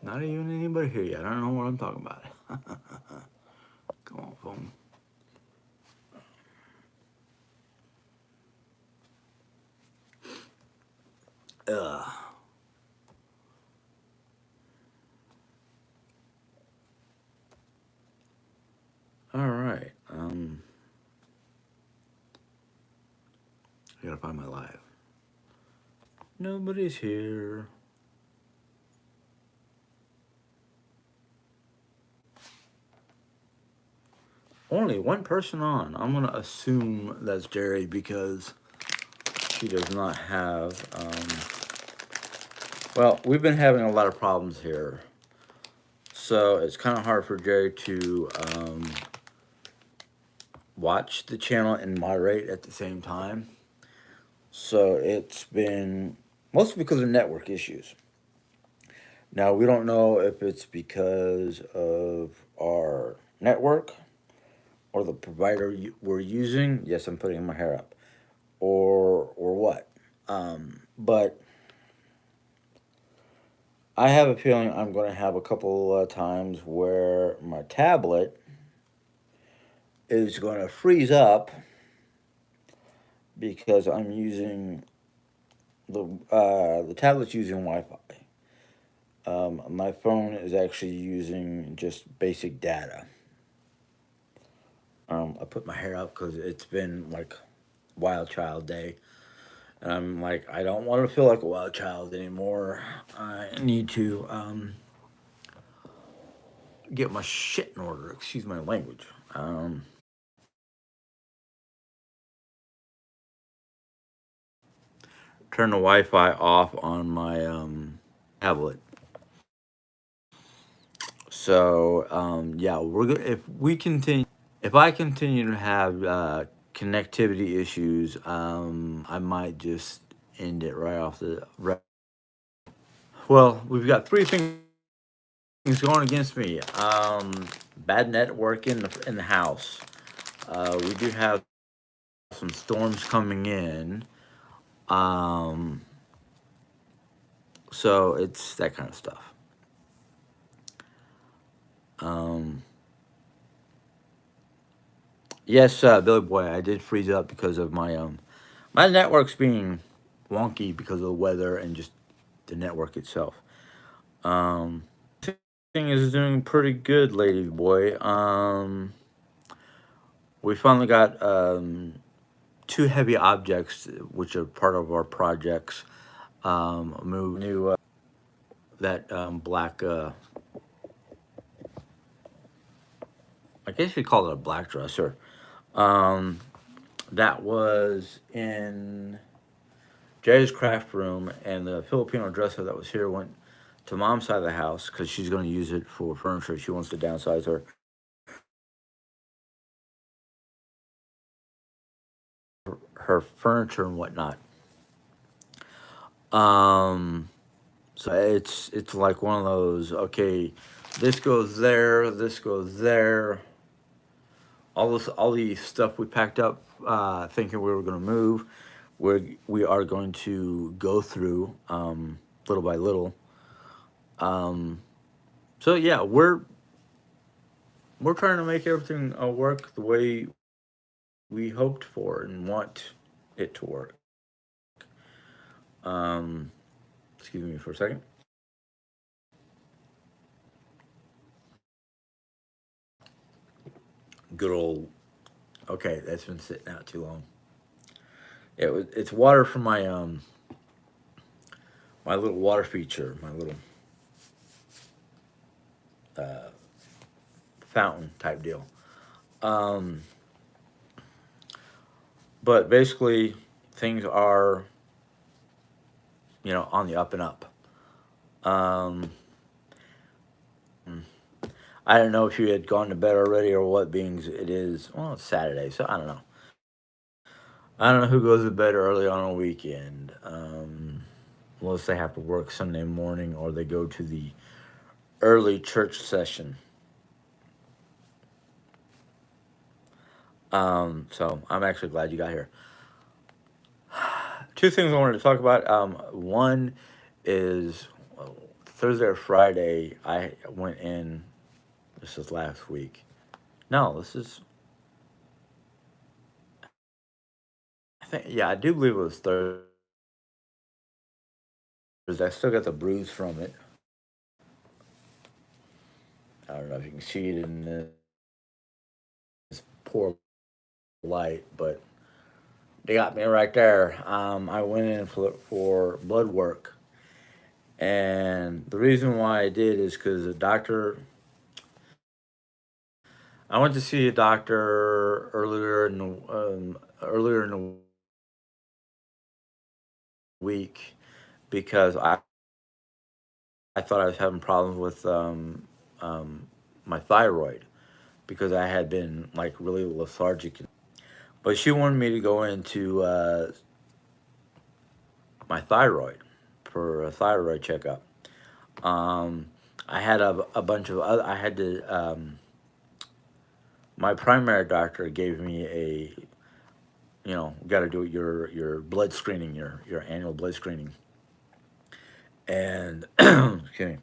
Not even anybody here yet. I don't know what I'm talking about. Come on, phone. Ugh. All right. I gotta find my live. Nobody's here. Only one person on. I'm gonna assume that's Jerry because she does not have. Well, we've been having a lot of problems here, so it's kind of hard for Jerry to watch the channel and moderate at the same time. So it's been mostly because of network issues. Now, we don't know if it's because of our network or the provider we're using. Yes, I'm putting my hair up, or what. But I have a feeling I'm going to have a couple of times where my tablet is going to freeze up because I'm using the tablet's using Wi-Fi. My phone is actually using just basic data. I put my hair up because it's been like wild child day. And I'm like, I don't want to feel like a wild child anymore. I need to get my shit in order. Excuse my language. Turn the Wi-Fi off on my tablet. So yeah, we're good. If I continue to have connectivity issues, I might just end it right off the. Right. Well, we've got three things going against me. Bad network in the house. We do have some storms coming in. Um, so it's that kind of stuff. Um, yes, Billy Boy, I did freeze up because of my network's being wonky because of the weather and just the network itself. Um, thing is doing pretty good, Lady Boy. We finally got two heavy objects, which are part of our projects. Moved new that black. I guess you call it a black dresser. Um, that was in Jerry's craft room, and the Filipino dresser that was here went to Mom's side of the house because she's going to use it for furniture. She wants to downsize her furniture and whatnot. Um, so it's like one of those. Okay, this goes there. This goes there. All the stuff we packed up, thinking we were going to move, we are going to go through little by little. Um, so yeah, we're trying to make everything work the way we hoped for and want it to work. Um, excuse me for a second. Good old. Okay, that's been sitting out too long. It's water from my little water feature, my little uh, fountain type deal. Um, but basically, things are on the up and up. Um, I don't know if you had gone to bed already or what. Being it is well, it's Saturday, so I don't know. I don't know who goes to bed early on a weekend. Unless they have to work Sunday morning or they go to the early church session. So I'm actually glad you got here. Two things I wanted to talk about. One is Thursday or Friday, I went in. This is last week. No, this is. I think yeah, I do believe it was Thursday. I still got the bruise from it. I don't know if you can see it in this poor light, but they got me right there. I went in for blood work, and the reason why I did is because the doctor. I went to see a doctor earlier in the week because I thought I was having problems with um, my thyroid because I had been like really lethargic. But she wanted me to go into my thyroid for a thyroid checkup. Um, I had a bunch of other, I had to, my primary doctor gave me a, got to do your blood screening, your annual blood screening. And, excuse me,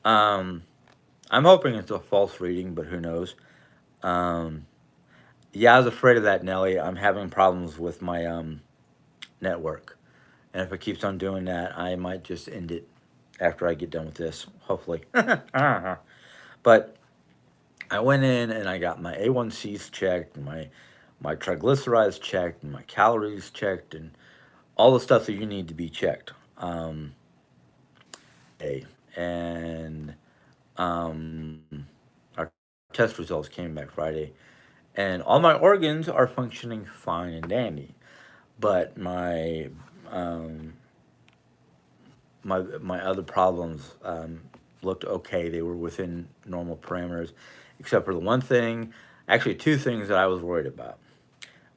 um, I'm hoping it's a false reading, but who knows? Um, yeah, I was afraid of that, Nelly. I'm having problems with my network. And if it keeps on doing that, I might just end it after I get done with this, hopefully. But I went in and I got my A1Cs checked, my triglycerides checked, and my calories checked, and all the stuff that you need to be checked. A and our test results came back Friday, and all my organs are functioning fine and dandy. But um, my other problems looked okay. They were within normal parameters, except for the one thing, actually two things that I was worried about: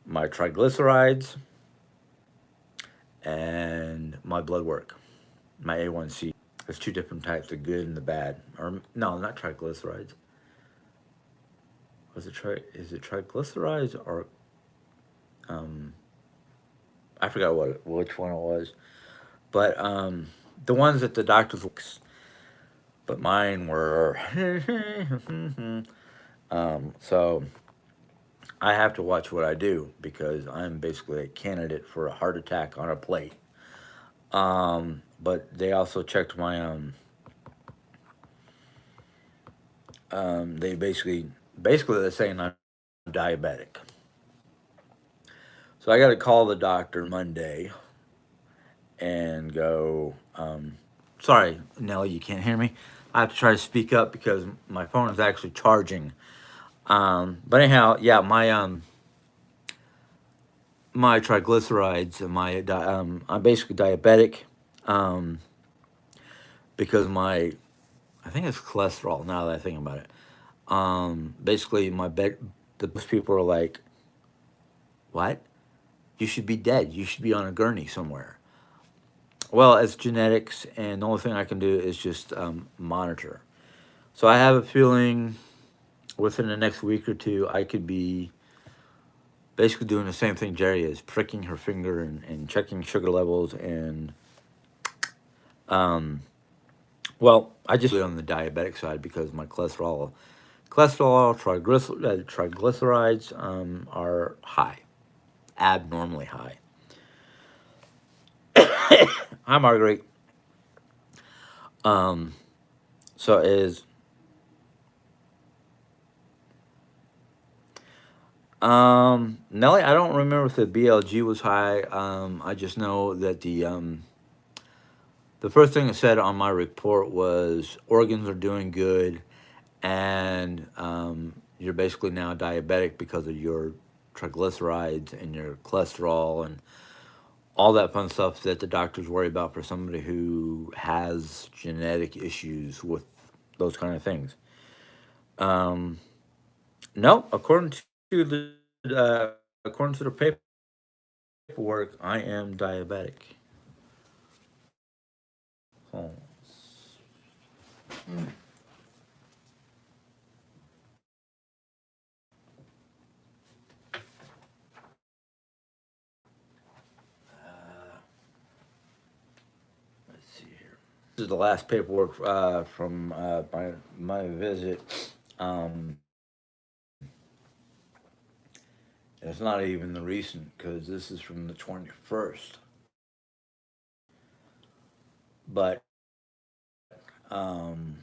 my triglycerides and my blood work, my A1C. There's two different types: the good and the bad. Or no, not triglycerides. Is it triglycerides or um? I forgot which one it was, but the ones that the doctors. But mine were. So I have to watch what I do because I'm basically a candidate for a heart attack on a plate. But they also checked my they basically they're saying I'm diabetic. So I got to call the doctor Monday and go. Sorry, Nelly, you can't hear me. I have to try to speak up because my phone is actually charging. But anyhow, yeah, my triglycerides and I'm basically diabetic um, because my I think it's cholesterol. Now that I think about it, basically the most people are like, "What? You should be dead. You should be on a gurney somewhere." Well, it's genetics, and the only thing I can do is just monitor. So I have a feeling within the next week or two, I could be basically doing the same thing Jerry is, pricking her finger and checking sugar levels and well, I just on the diabetic side because my triglycerides are high, abnormally high. Hi, Marguerite. Um, so is Nelly? I don't remember if the BLG was high. I just know that the first thing it said on my report was organs are doing good, and you're basically now diabetic because of your triglycerides and your cholesterol and all that fun stuff that the doctors worry about for somebody who has genetic issues with those kind of things. Um, no, according to the paperwork, I am diabetic. Oh, let's see here. is the last paperwork from my visit. Um, it's not even the recent because this is from the 21st. But um,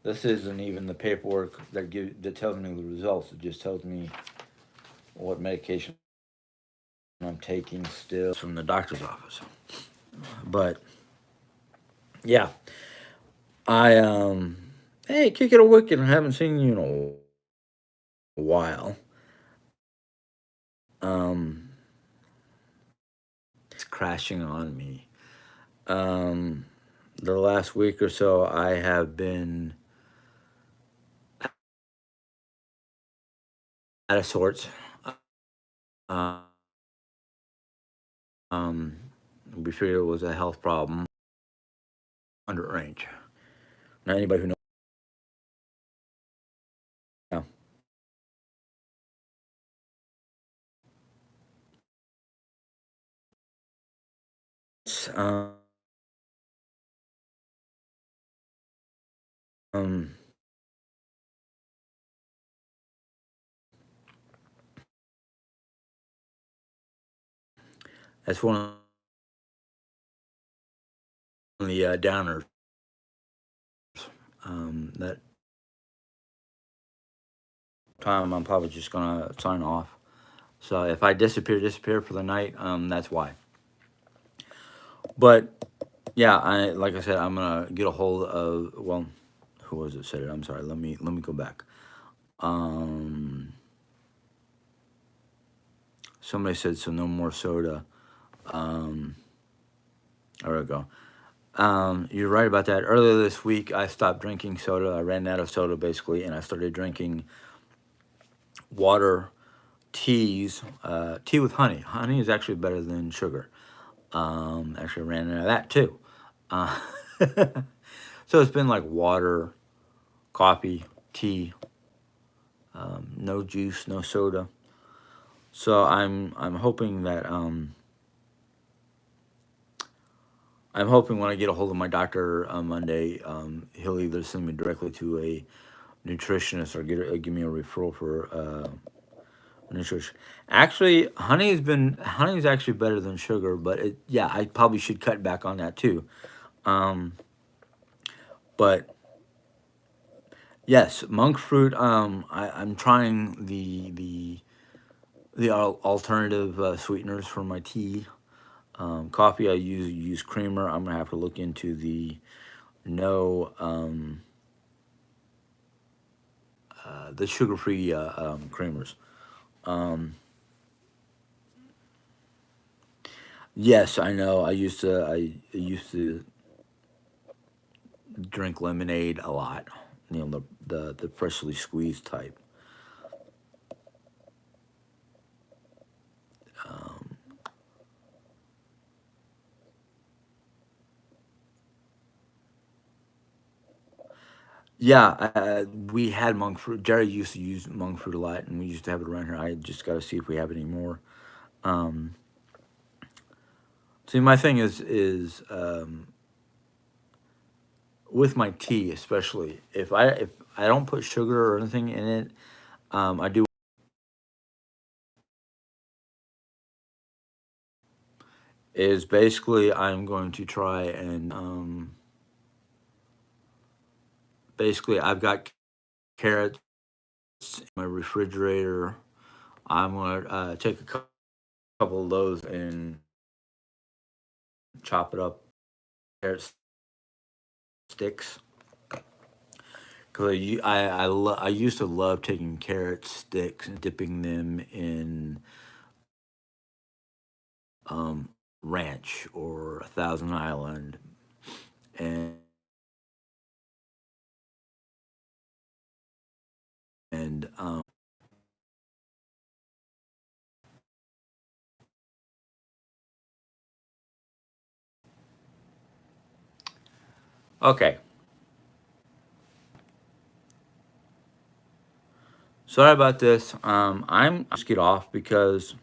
this isn't even the paperwork that tells me the results. It just tells me what medication I'm taking still from the doctor's office. But yeah, I hey, kick it a wicked. I haven't seen you in a while. Um, it's crashing on me. Um, the last week or so, I have been out of sorts. Uh, Um, we figured it was a health problem under range. Now, anybody who knows, um, um, that's one of the downers. That time, I'm probably just gonna sign off. So if I disappear for the night, that's why. But yeah, I like I said, I'm gonna get a hold of. Well, who was it said it? I'm sorry. Let me go back. Um, somebody said so. No more soda. Um, there we go. You're right about that. Earlier this week, I stopped drinking soda. I ran out of soda basically, and I started drinking water, teas, tea with honey. Honey is actually better than sugar. Actually, ran out of that too. Uh, so it's been like water, coffee, tea, no juice, no soda. So I'm hoping that I'm hoping when I get a hold of my doctor on Monday, he'll either send me directly to a nutritionist or give me a referral for nutrition. Actually, honey is actually better than sugar, but yeah, I probably should cut back on that too. Um, but yes, monk fruit. I'm trying the alternative sweeteners for my tea. Coffee, I use creamer. I'm gonna have to look into no the sugar free creamers. Um, yes, I know. I used to drink lemonade a lot. You know, the freshly squeezed type. Um, yeah, we had monk fruit. Jerry used to use monk fruit a lot, and we used to have it around here. I just got to see if we have any more. Um, see, my thing is with my tea, especially if I don't put sugar or anything in it, I do is basically I'm going to try and basically I've got carrots in my refrigerator. I'm gonna take a couple of those and chop it up, carrot sticks. Cause I used to love taking carrot sticks and dipping them in um, ranch or a Thousand Island, and and okay. Sorry about this. I'm just get off because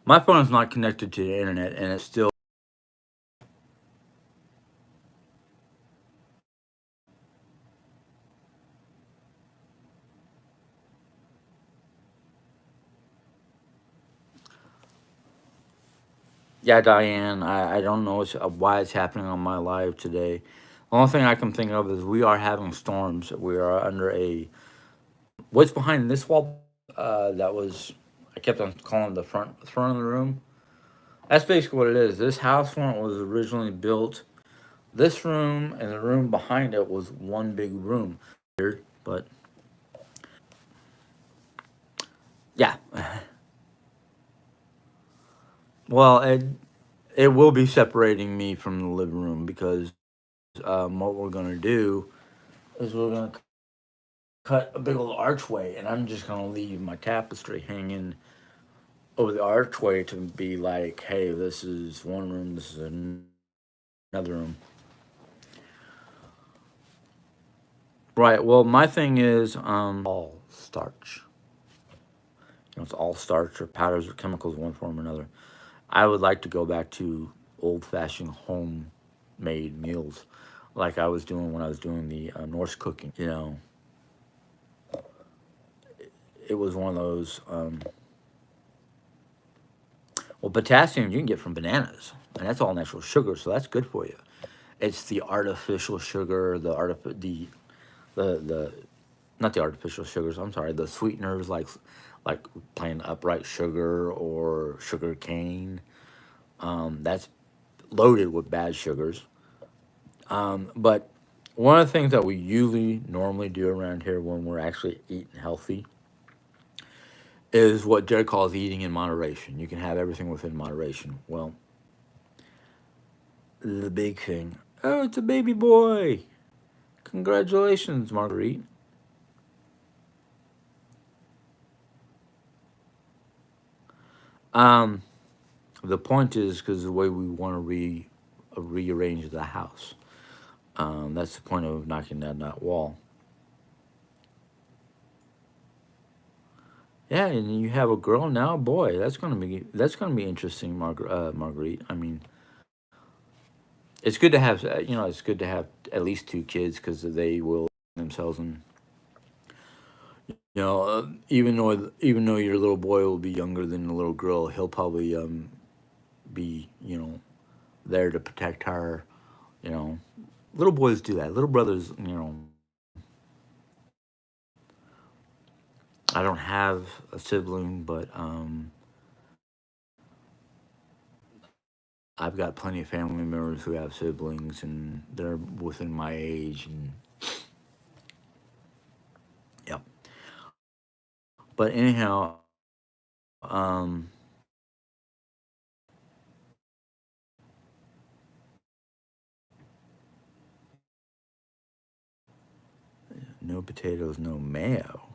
My phone is not connected to the internet, and it's still. Yeah, Diane, I don't know why it's happening on my live today. The only thing I can think of is we are having storms. We are under a. What's behind this wall? That was. I kept on calling it the front of the room. That's basically what it is. This house, when it was originally built, this room and the room behind it was one big room. Weird, but yeah. Well, it will be separating me from the living room because what we're gonna do is we're gonna cut a big old archway, and I'm just gonna leave my tapestry hanging over the archway to be like, hey, this is one room, this is another room. Right. Well, my thing is all starch. It's all starch or powders or chemicals in one form or another. I would like to go back to old-fashioned homemade meals, like I was doing when I was doing the Norse cooking. It was one of those. Well, potassium you can get from bananas, and that's all natural sugar, so that's good for you. It's the artificial sugar, the not the artificial sugars. I'm sorry, the sweeteners like plain upright sugar or sugar cane. That's loaded with bad sugars. But one of the things that we usually normally do around here when we're actually eating healthy is what Jared calls eating in moderation. You can have everything within moderation. Well, the big thing. Oh, it's a baby boy. Congratulations, Marguerite. Um, the point is because the way we want to rearrange the house. That's the point of knocking down that wall. Yeah, and you have a girl now, boy. That's gonna be interesting, Marguerite. I mean, it's good to have it's good to have at least two kids because they will themselves and even though your little boy will be younger than the little girl, he'll probably be there to protect her. You know, little boys do that. Little brothers, I don't have a sibling, but I've got plenty of family members who have siblings, and they're within my age, and yep. But anyhow, um, no potatoes, no mayo.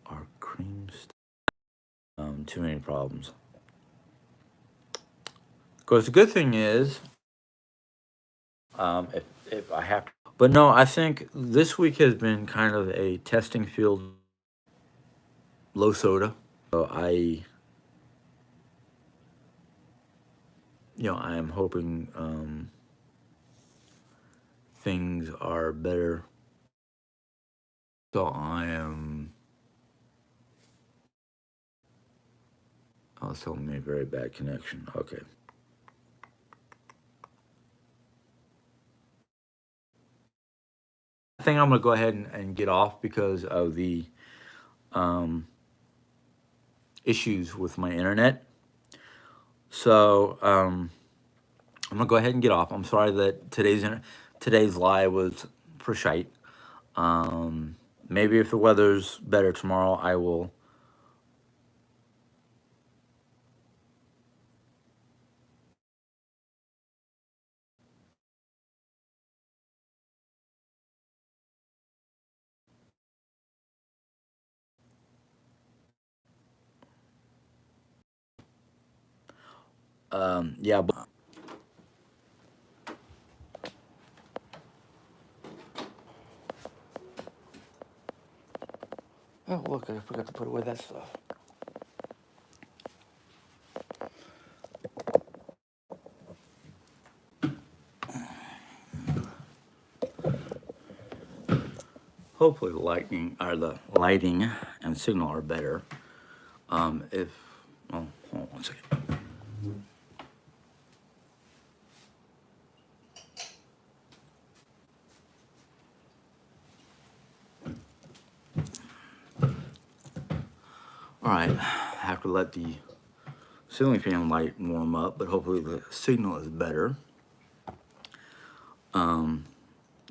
Our cream too many problems. Of course, the good thing is, if I have, but no, I think this week has been kind of a testing field. Low soda. So I am hoping things are better. So I am. Oh, it's telling me a very bad connection. Okay. I think I'm gonna go ahead and get off because of the um, issues with my internet. So I'm gonna go ahead and get off. I'm sorry that today's live was for shite. Maybe if the weather's better tomorrow, I will. Yeah, but Look, I forgot to put away that stuff. Hopefully the lighting and signal are better. If oh, hold on one second. All right, I have to let the ceiling fan light warm up, but hopefully the signal is better.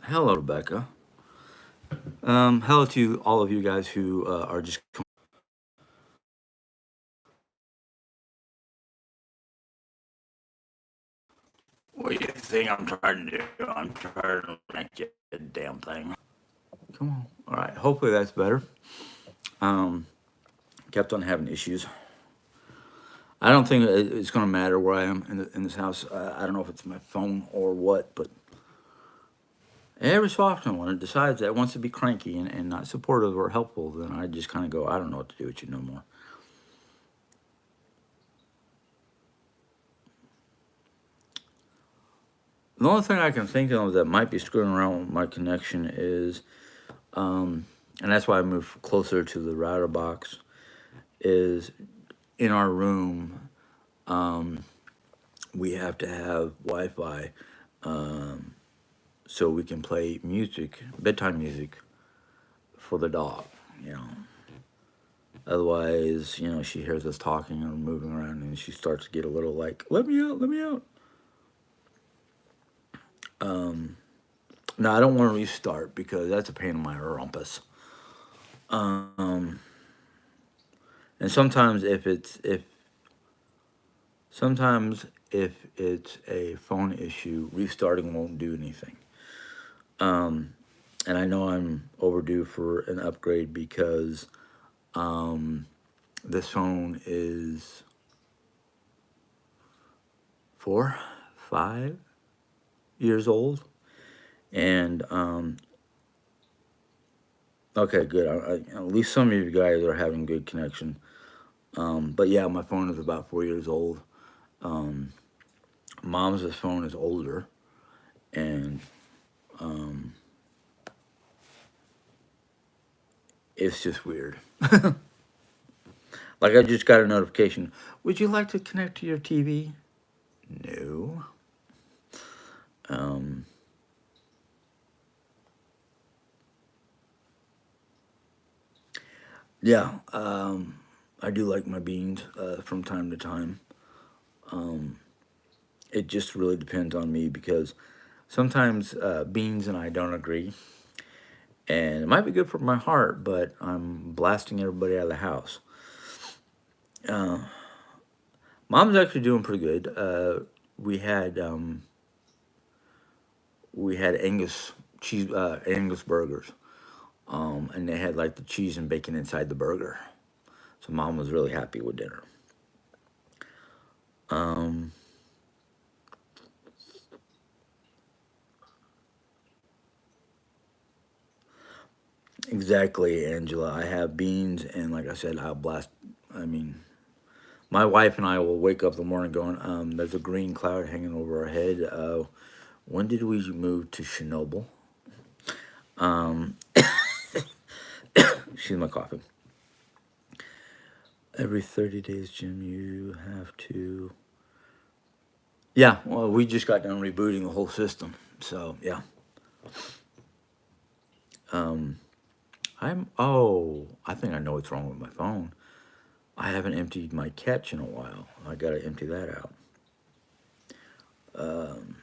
Hello, Rebecca. Hello to all of you guys who are just. What do you think I'm trying to do? I'm trying to make it a damn thing. Come on. All right. Hopefully that's better. Um, kept on having issues. I don't think it's going to matter where I am in this house. I don't know if it's my phone or what, but every so often when it decides that it wants to be cranky and not supportive or helpful, then I just kind of go, I don't know what to do with you no more. The only thing I can think of that might be screwing around with my connection is, and that's why I moved closer to the router box, is in our room, we have to have Wi-Fi so we can play music, bedtime music, for the dog, you know. Otherwise, you know, she hears us talking or moving around and she starts to get a little like, let me out, let me out. No, I don't want to restart because that's a pain in my rumpus. Um, and sometimes if it's a phone issue, restarting won't do anything. Um, and I know I'm overdue for an upgrade because this phone is 5 years old, and okay, good. At least some of you guys are having good connection. But yeah, my phone is about 4 years old. Um, Mom's phone is older, and um, it's just weird. Like I just got a notification. Would you like to connect to your TV? No. Um, yeah, I do like my beans from time to time. Um, it just really depends on me because sometimes beans and I don't agree, and it might be good for my heart, but I'm blasting everybody out of the house. Uh, Mom's actually doing pretty good. We had um, we had Angus burgers, and they had like the cheese and bacon inside the burger. So Mom was really happy with dinner. Um, exactly, Angela. I have beans, and like I said, I'll blast. I mean, my wife and I will wake up in the morning going, "There's a green cloud hanging over our head. When did we move to Chernobyl?" Um, Excuse my coughing. Every 30 days, Jim, you have to. Yeah, well, we just got done rebooting the whole system. So, yeah. Um, I think I know what's wrong with my phone. I haven't emptied my catch in a while. I gotta empty that out. Um,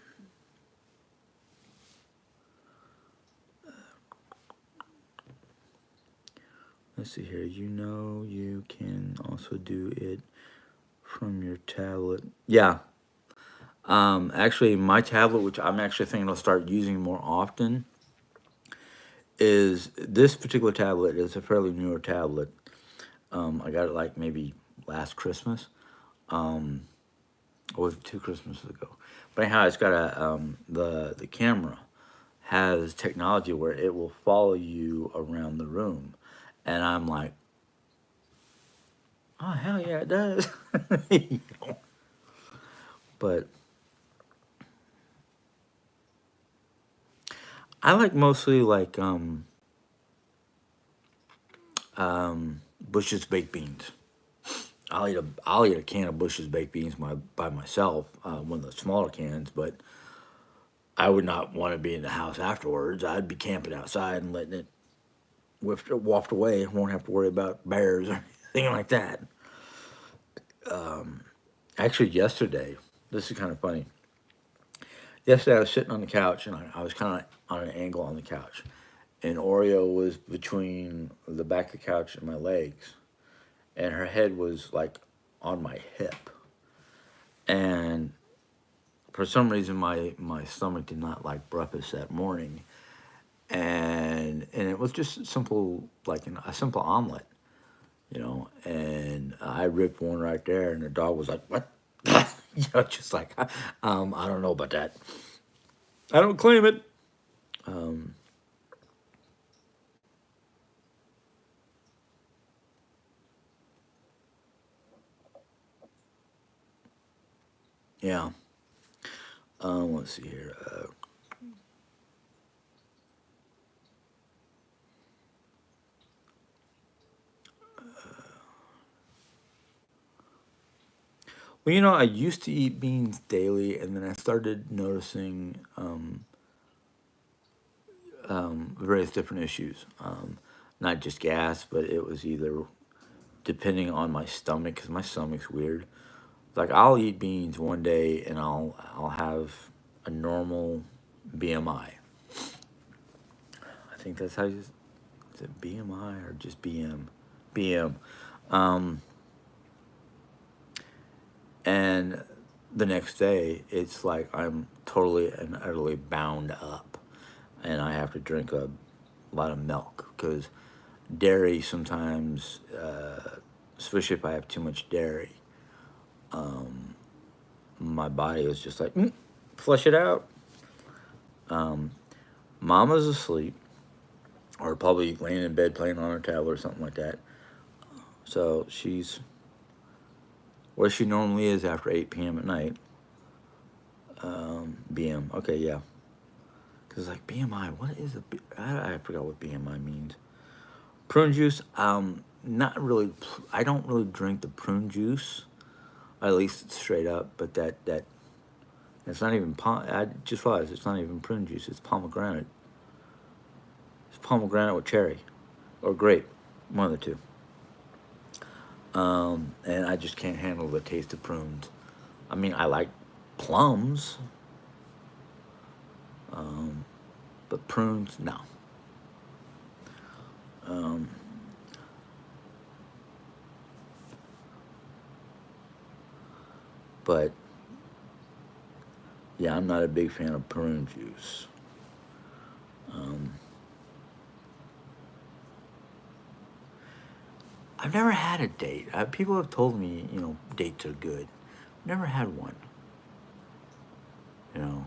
let's see here. You know, you can also do it from your tablet. Yeah. Actually, my tablet, which I'm actually thinking I'll start using more often, is this particular tablet is a fairly newer tablet. I got it like maybe last Christmas, um, or was it 2 Christmases ago? But anyhow, it's got the camera has technology where it will follow you around the room, and I'm like, Oh hell yeah, it does. You know, but I like mostly like Bush's baked beans. I'll eat a can of Bush's baked beans by myself, one of the smaller cans. But I would not want to be in the house afterwards. I'd be camping outside and letting it waft away. Won't have to worry about bears or anything like that. Actually, yesterday, this is kind of funny. Yesterday, I was sitting on the couch and I was kind of on an angle on the couch, and Oreo was between the back of the couch and my legs, and her head was like on my hip. And for some reason, my stomach did not like breakfast that morning, and it was just simple like a simple omelet, you know. And I ripped one right there, and the dog was like, "What?" You know, just like, I don't know about that. I don't claim it. Um, yeah. Let's see here. Well, you know, I used to eat beans daily, and then I started noticing various different issues. Not just gas, but it was either depending on my stomach, because my stomach's weird. Like I'll eat beans one day, and I'll have a normal BMI. I think that's how you is it BMI or just BM? BM. Um, and the next day, it's like I'm totally and utterly bound up, and I have to drink a lot of milk because dairy sometimes, especially if I have too much dairy, my body is just like, flush it out. Mama's asleep, or probably laying in bed playing on her tablet or something like that. So she's where she normally is after 8 p.m. at night. BM. Okay, yeah. Because like BMI, what is I forgot what BMI means. Prune juice. Not really. I don't really drink the prune juice. At least straight up. But that it's not even. I just realized it's not even prune juice. It's pomegranate. It's pomegranate with cherry, or grape, one of the two. And I just can't handle the taste of prunes. I mean, I like plums, but prunes, no. Um, but yeah, I'm not a big fan of prune juice. Um, I've never had a date. People have told me, you know, dates are good. Never had one. You know,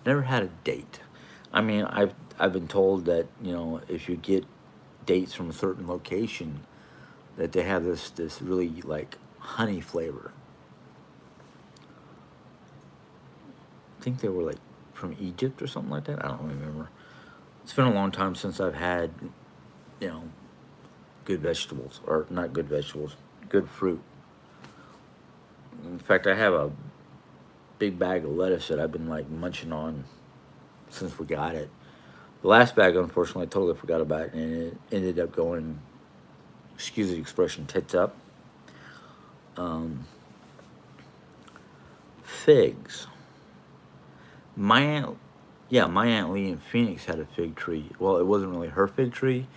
never had a date. I mean, I've been told that you know if you get dates from a certain location, that they have this really like honey flavor. I think they were like from Egypt or something like that. I don't remember. It's been a long time since I've had, you know, good vegetables or not good vegetables, good fruit. In fact, I have a big bag of lettuce that I've been like munching on since we got it. The last bag, unfortunately, I totally forgot about, and it ended up going, excuse the expression, tits up. Um, Figs. My aunt, yeah, my aunt Lee in Phoenix had a fig tree. Well, it wasn't really her fig tree.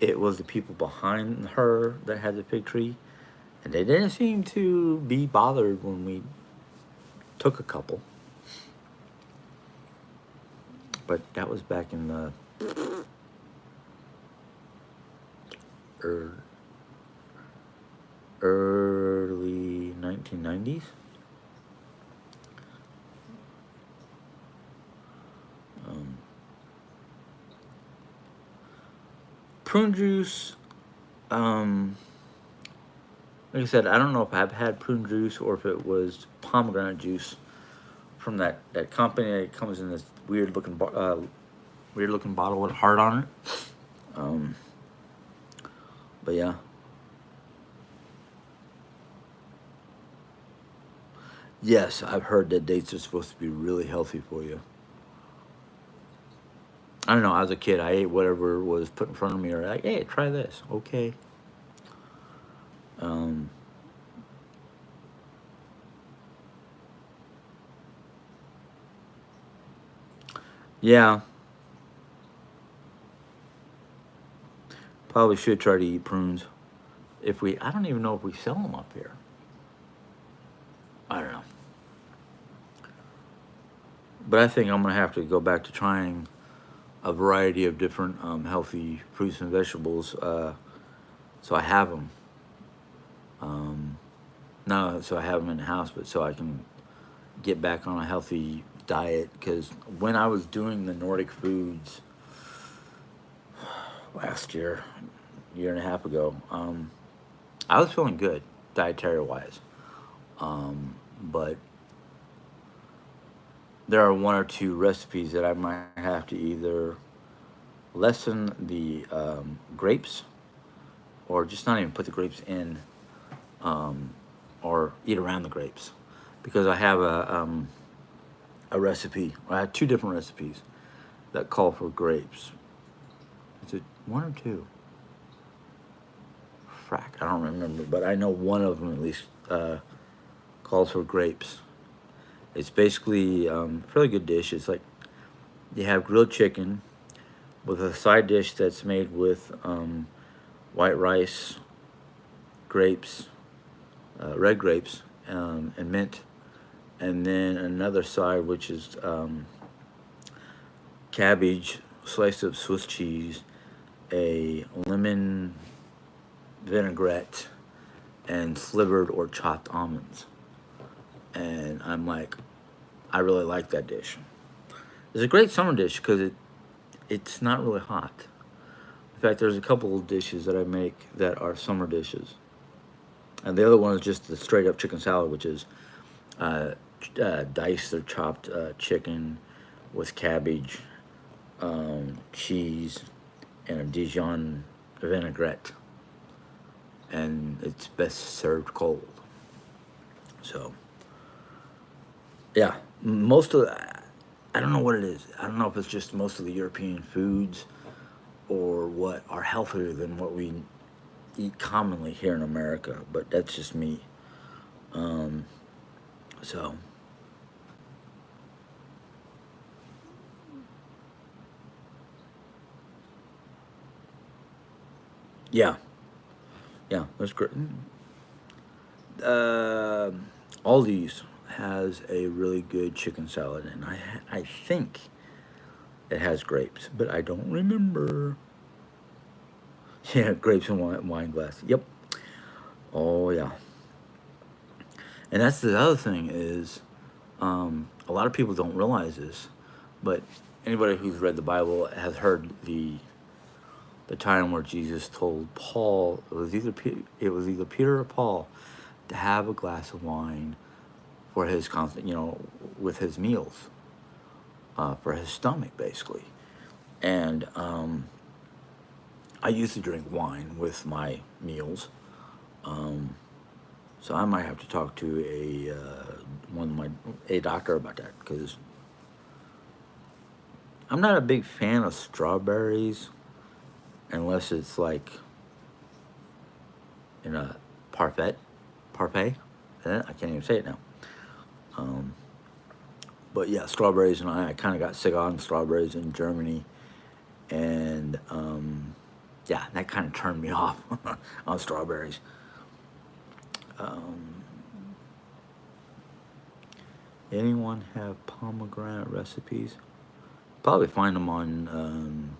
It was the people behind her that had the fig tree, and they didn't seem to be bothered when we took a couple. But that was back in the er, early 1990s. Um, Prune juice. Um, like I said, I don't know if I've had prune juice or if it was pomegranate juice from that company that comes in this weird looking bottle with a heart on it. Um, but yeah, yes, I've heard that dates are supposed to be really healthy for you. I don't know. As a kid, I ate whatever was put in front of me, or like, hey, try this. Okay. Um, yeah, probably should try to eat prunes. If we, I don't even know if we sell them up here. I don't know, but I think I'm gonna have to go back to trying a variety of different healthy fruits and vegetables. So I have them. Um, Not so I have them in the house, but so I can get back on a healthy diet. Because when I was doing the Nordic foods last year and a half ago, I was feeling good dietary wise. But there are one or two recipes that I might have to either lessen the grapes or just not even put the grapes in, um, or eat around the grapes, because I have a recipe. I have two different recipes that call for grapes. Is it one or two? Frack, I don't remember, but I know one of them at least calls for grapes. It's basically a fairly good dish. It's like you have grilled chicken with a side dish that's made with white rice, grapes, red grapes, and mint, and then another side which is cabbage, slice of Swiss cheese, a lemon vinaigrette, and slivered or chopped almonds. And I'm like, I really like that dish. It's a great summer dish because it's not really hot. In fact, there's a couple of dishes that I make that are summer dishes, and the other one is just the straight up chicken salad, which is uh, diced or chopped chicken with cabbage, cheese, and a Dijon vinaigrette, and it's best served cold. So yeah, most of the, I don't know what it is. I don't know if it's just most of the European foods or what are healthier than what we eat commonly here in America, but that's just me. Um, so yeah, yeah, that's great. Uh, Aldi's has a really good chicken salad, and I think it has grapes, but I don't remember. Yeah, grapes and wine glass. Yep. Oh yeah. And that's the other thing is, a lot of people don't realize this, but anybody who's read the Bible has heard the time where Jesus told Paul, it was either Peter or Paul, to have a glass of wine for his constant, with his meals, for his stomach basically. And I used to drink wine with my meals, um, so I might have to talk to a doctor about that, because I'm not a big fan of strawberries unless it's like in a parfait, parfait. I can't even say it now. Um, but yeah, strawberries, and I kind of got sick on strawberries in Germany, and yeah, that kind of turned me off on strawberries. Um, Anyone have pomegranate recipes? Probably find them on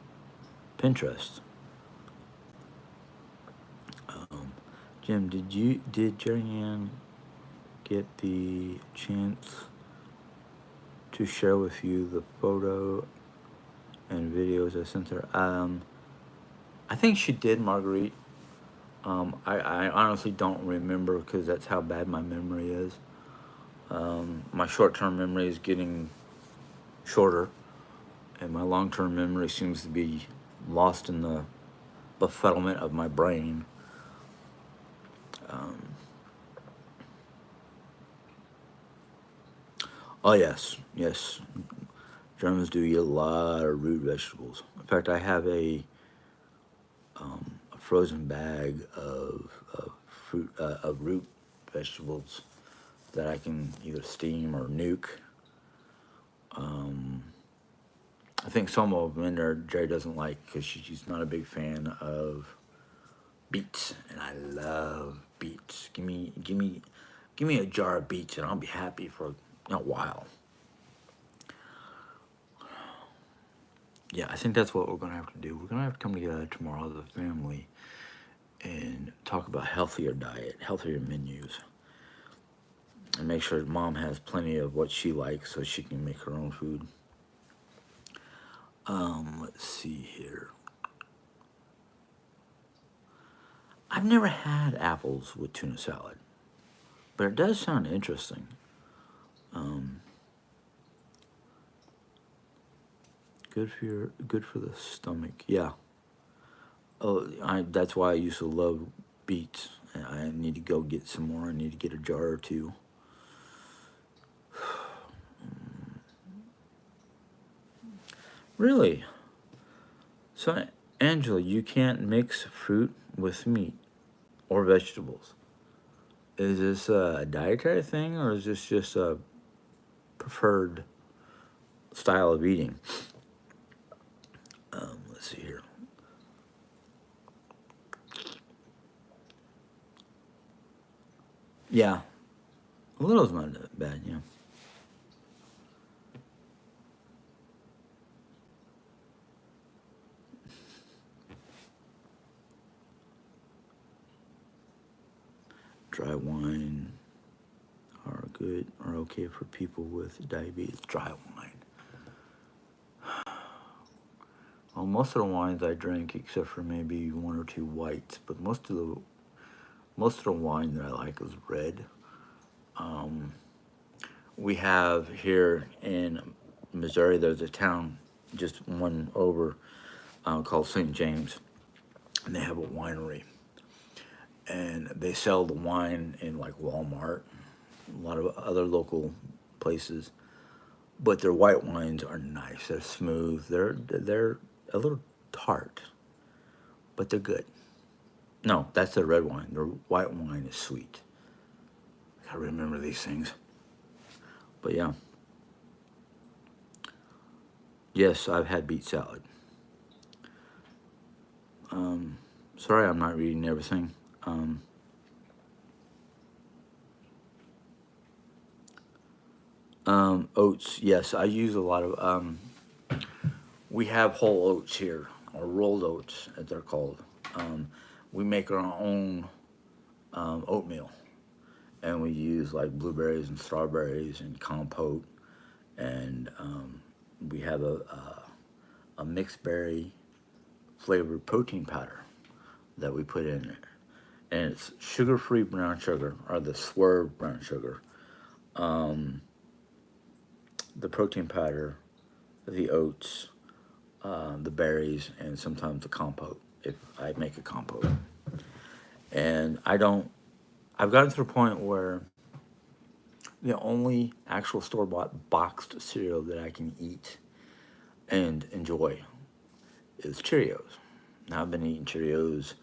Pinterest. Um, Jim, did Jerry Ann get the chance to share with you the photo and videos I sent her? I think she did, Marguerite. I honestly don't remember because that's how bad my memory is. My short term memory is getting shorter, and my long term memory seems to be lost in the befuddlement of my brain. Um, oh, yes, yes. Germans do eat a lot of root vegetables. In fact, I have a frozen bag of root vegetables that I can either steam or nuke. Um, I think some of them in there Jerry doesn't like because she's not a big fan of beets, and I love beets. Give me a jar of beets, and I'll be happy for a while. Yeah, I think that's what we're gonna have to do. We're gonna have to come together tomorrow as a family and talk about healthier diet, healthier menus, and make sure mom has plenty of what she likes so she can make her own food. Let's see here. I've never had apples with tuna salad, but it does sound interesting. Um, good for the stomach. Yeah. Oh, that's why I used to love beets. I need to go get some more. I need to get a jar or two. Really? So, Angela, you can't mix fruit with meat or vegetables. Is this a dietary thing or is this just a preferred style of eating? Let's see here. Yeah, a little's not that bad, yeah. Dry wine are good, are okay for people with diabetes. Dry wine. Well, most of the wines I drink, except for maybe one or two whites, but most of the wine that I like is red. Um, we have here in Missouri, there's a town just one over called St. James, and they have a winery, and they sell the wine in like Walmart, a lot of other local places. But their white wines are nice. They're smooth. They're a little tart, but they're good. No, that's the red wine. The white wine is sweet. I remember these things. But yeah, yes, I've had beet salad. Um, Sorry, I'm not reading everything. Um, Oats, yes, I use a lot of. We have whole oats here, or rolled oats, as they're called. Um, we make our own oatmeal, and we use like blueberries and strawberries and compote, and we have a mixed berry flavored protein powder that we put in it, and it's sugar-free brown sugar, or the Swerve brown sugar. Um, the protein powder, the oats, the berries, and sometimes the compote if I make a compote. And I don't. I've gotten to the point where the only actual store bought boxed cereal that I can eat and enjoy is Cheerios. Now I've been eating Cheerios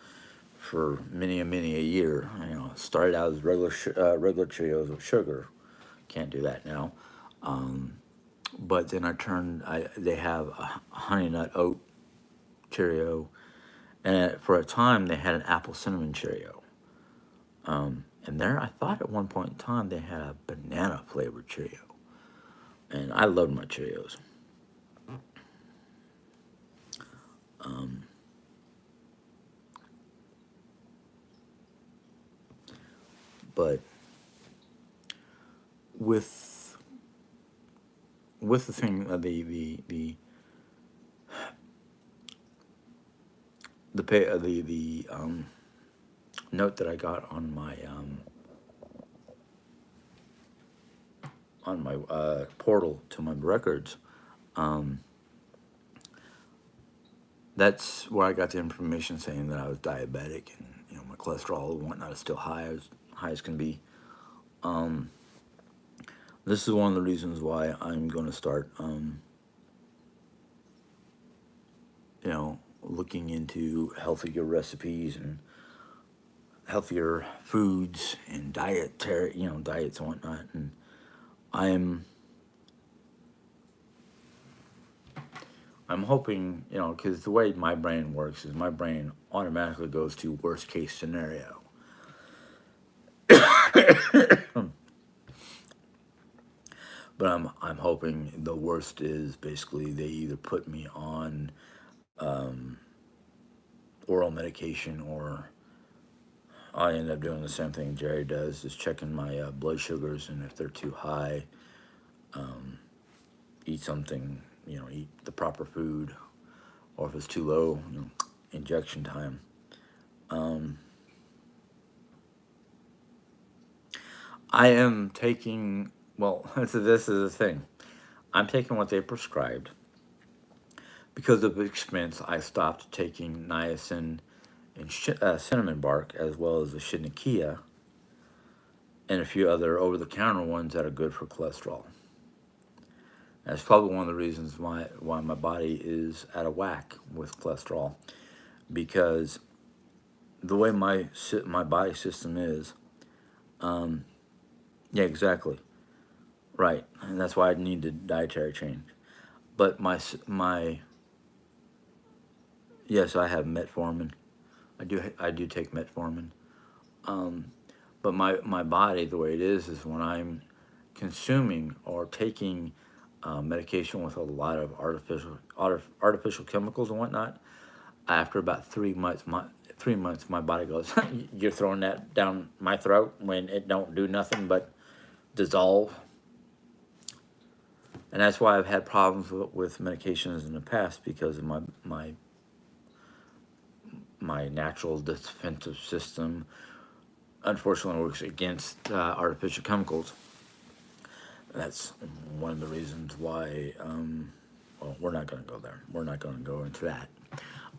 for many a year. You know, started out as regular Cheerios with sugar. Can't do that now. Um, but then they have a honey nut oat Cheerio, and for a time they had an apple cinnamon Cheerio. And there, I thought at one point in time they had a banana flavored Cheerio, and I loved my Cheerios. Um, but with the thing, the pay, the note that I got on my portal to my records. Um, that's where I got the information saying that I was diabetic, and my cholesterol and whatnot is still high as can be. Um, this is one of the reasons why I'm going to start, looking into healthier recipes and healthier foods and diets and whatnot. And I'm I'm hoping, because the way my brain works is my brain automatically goes to worst case scenario. But I'm hoping the worst is basically they either put me on um, oral medication, or I end up doing the same thing Jerry does, is checking my blood sugars, and if they're too high, um, eat something, eat the proper food, or if it's too low, injection time. Um, I am taking, well, so this is the thing. I'm taking what they prescribed. Because of expense, I stopped taking niacin and cinnamon bark, as well as the shinikia and a few other over-the-counter ones that are good for cholesterol. That's probably one of the reasons why my body is out of whack with cholesterol, because the way my body system is, um, yeah, exactly, right, and that's why I need the dietary change. But my yes, I have metformin. I do take metformin. Um, but my body, the way it is when I'm consuming or taking medication with a lot of artificial chemicals and whatnot. After about 3 months, my body goes, "You're throwing that down my throat when it don't do nothing but dissolve." And that's why I've had problems with medications in the past, because of my natural defensive system unfortunately works against artificial chemicals. That's one of the reasons why. Well, we're not going to go there. We're not going to go into that.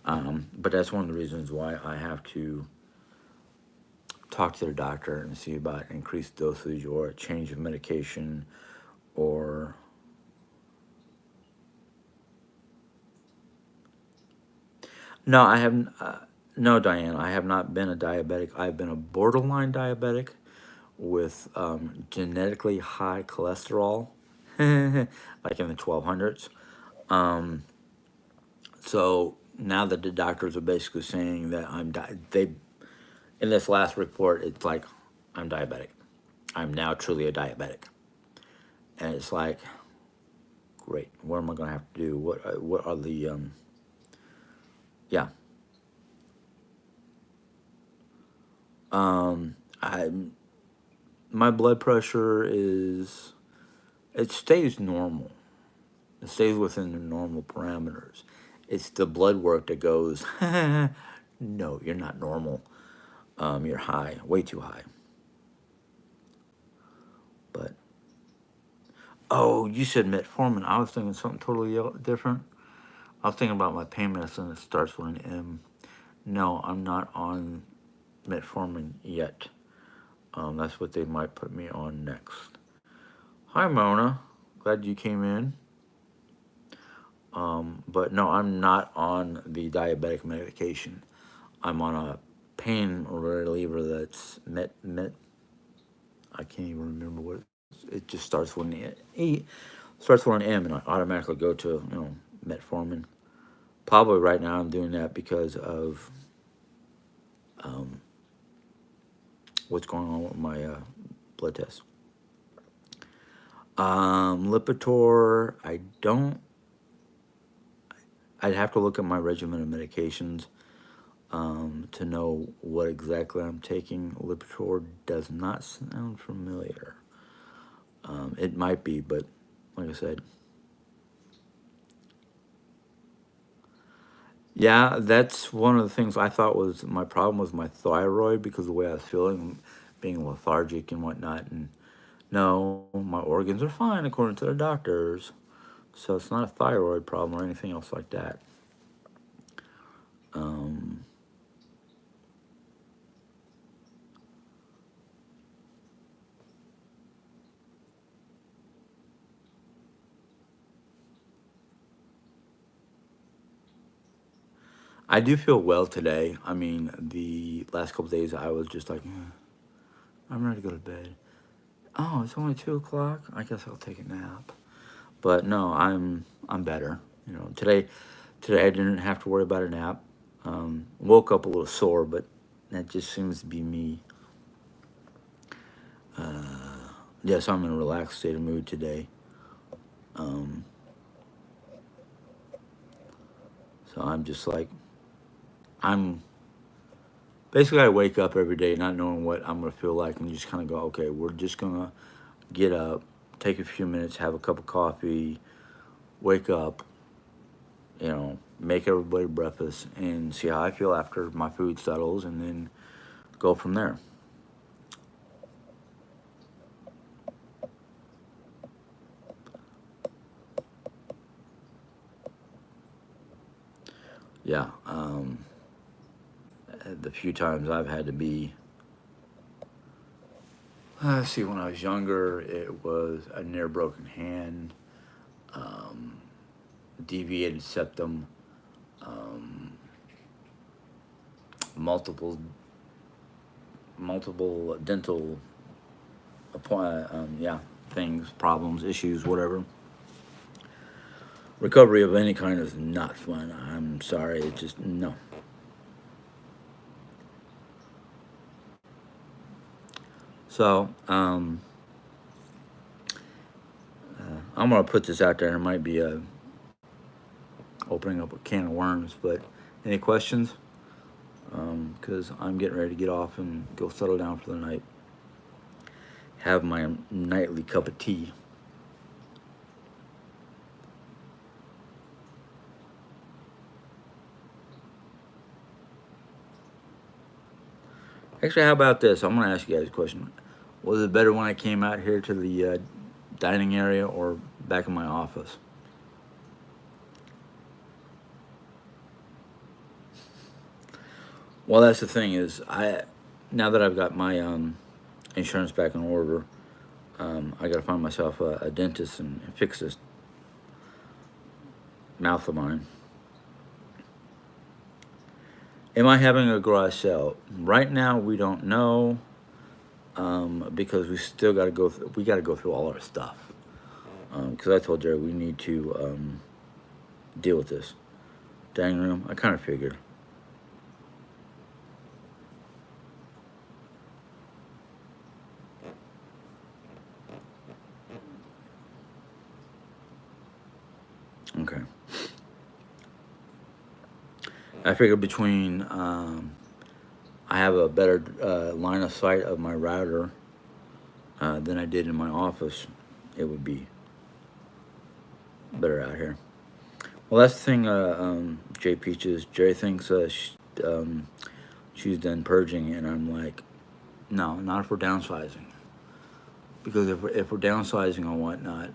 But that's one of the reasons why I have to talk to the doctor and see about increased dosage or a change of medication, or no, I haven't. No, Diane, I have not been a diabetic. I've been a borderline diabetic with genetically high cholesterol, like in the 1200s. Um, so now that the doctors are basically saying that they in this last report, it's like I'm diabetic. I'm now truly a diabetic, and it's like, great. What am I going to have to do? What are the yeah? I My blood pressure is, it stays normal. It stays within the normal parameters. It's the blood work that goes, no, you're not normal. You're high, way too high. But oh, you said metformin. I was thinking something totally different. I was thinking about my pain medicine that starts with an M. No, I'm not on metformin yet. That's what they might put me on next. Hi, Mona. Glad you came in. But no, I'm not on the diabetic medication. I'm on a pain reliever that's met. I can't even remember what it just starts with an E. Starts with an M, and I automatically go to metformin. Probably right now I'm doing that because of um, what's going on with my blood test. Lipitor, I don't. I'd have to look at my regimen of medications to know what exactly I'm taking. Lipitor does not sound familiar. It might be, but like I said, Yeah, that's one of the things I thought was my problem was my thyroid because of the way I was feeling, being lethargic and whatnot. And no, my organs are fine according to the doctors. So it's not a thyroid problem or anything else like that. Um, I do feel well today. I mean, the last couple days I was just like, I'm ready to go to bed. Oh, it's only 2 o'clock. I guess I'll take a nap. But no, I'm better. You know, today I didn't have to worry about a nap. Woke up a little sore, but that just seems to be me. Yes, I'm in a relaxed state of mood today. Um, so I'm just like I'm basically I wake up every day not knowing what I'm gonna feel like and just kind of go, okay, we're just gonna get up, take a few minutes, have a cup of coffee, wake up, make everybody breakfast, and see how I feel after my food settles, and then go from there. Yeah. The few times I've had to be, let's see, when I was younger, it was a near broken hand, um, deviated septum, um, multiple multiple dental yeah, things, problems, issues, whatever. Recovery of any kind is not fun. I'm sorry, it just no. So I'm gonna put this out there. It might be opening up a can of worms, but any questions? Because I'm getting ready to get off and go settle down for the night. Have my nightly cup of tea. Actually, how about this? I'm gonna ask you guys a question. Was it better when I came out here to the dining area or back in my office? Well, that's the thing is, I now that I've got my insurance back in order, I got to find myself a dentist and fix this mouth of mine. Am I having a garage sale right now? We don't know because we still got to go. We got to go through all our stuff because I told Jerry we need to deal with this dining room. I kind of figured. Okay, I figured between I have a better line of sight of my router than I did in my office. It would be better out here. Well, that's the thing, Jay Peaches. Jerry thinks she's done purging, and I'm like, no, not if we're downsizing. Because if we're downsizing or whatnot,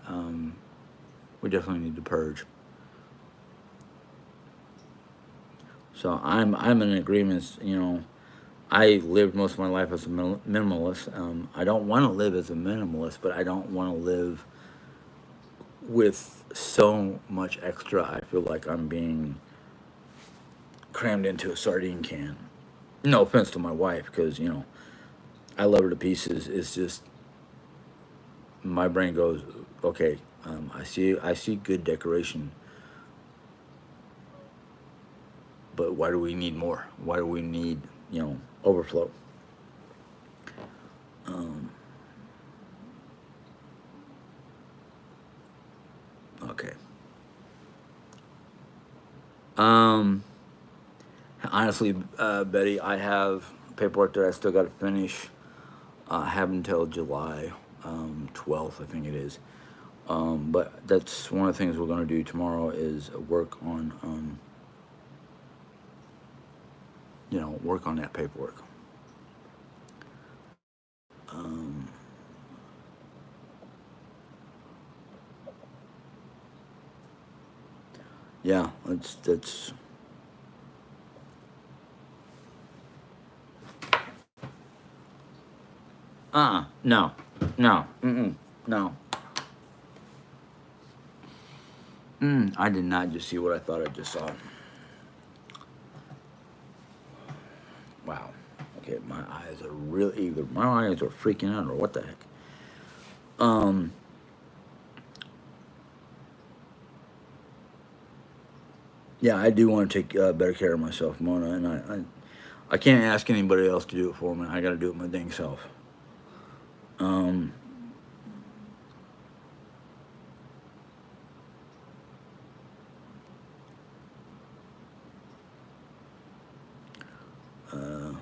we definitely need to purge. So I'm in agreement. I lived most of my life as a minimalist. I don't want to live as a minimalist, but I don't want to live with so much extra. I feel like I'm being crammed into a sardine can. No offense to my wife, because I love her to pieces. It's just my brain goes, okay, I see good decoration, but why do we need more? Why do we need overflow? Um, okay. Um, Honestly, Betty, I have paperwork that I still got to finish. I have until July 12th, I think it is. But that's one of the things we're going to do tomorrow is work on. work on that paperwork. Um, yeah, that's no, no, no. I did not just see what I thought I just saw. Wow. Okay, my eyes are really either my eyes are freaking out or what the heck. Um, yeah, I do want to take better care of myself, Mona, and I can't ask anybody else to do it for me. I got to do it my dang self. Um, uh,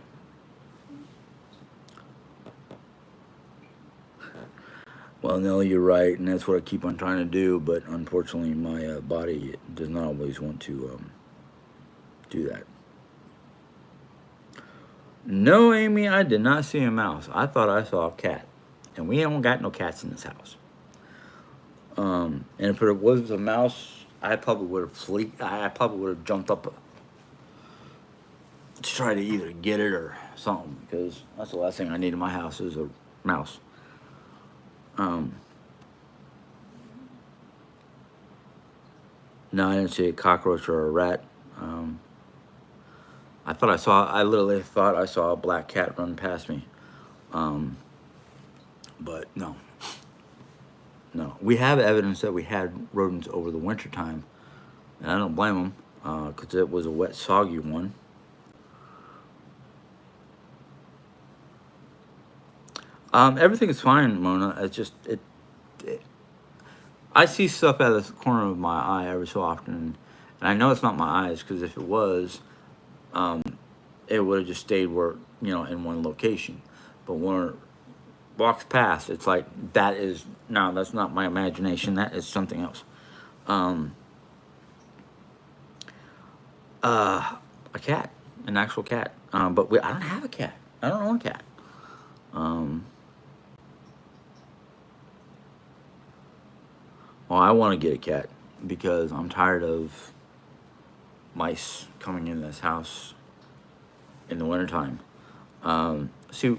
well, no, you're right, and that's what I keep on trying to do. But unfortunately, my body does not always want to do that. No, Amy, I did not see a mouse. I thought I saw a cat, and we don't got no cats in this house. And if it was a mouse, I probably would have I probably would have jumped up to try to either get it or something because that's the last thing I need in my house is a mouse. Um, no, I didn't see a cockroach or a rat. Um, I literally thought I saw a black cat run past me. Um, but no, no. We have evidence that we had rodents over the winter time, and I don't blame them because it was a wet, soggy one. Everything is fine, Mona. It's just it. I see stuff out of the corner of my eye every so often, and I know it's not my eyes because if it was, um, it would have just stayed where in one location. But when it walks past, it's like that is no, that's not my imagination. That is something else. Um, a cat, an actual cat. But I don't have a cat. I don't own a cat. Um, well, I want to get a cat because I'm tired of mice coming in this house in the wintertime. See,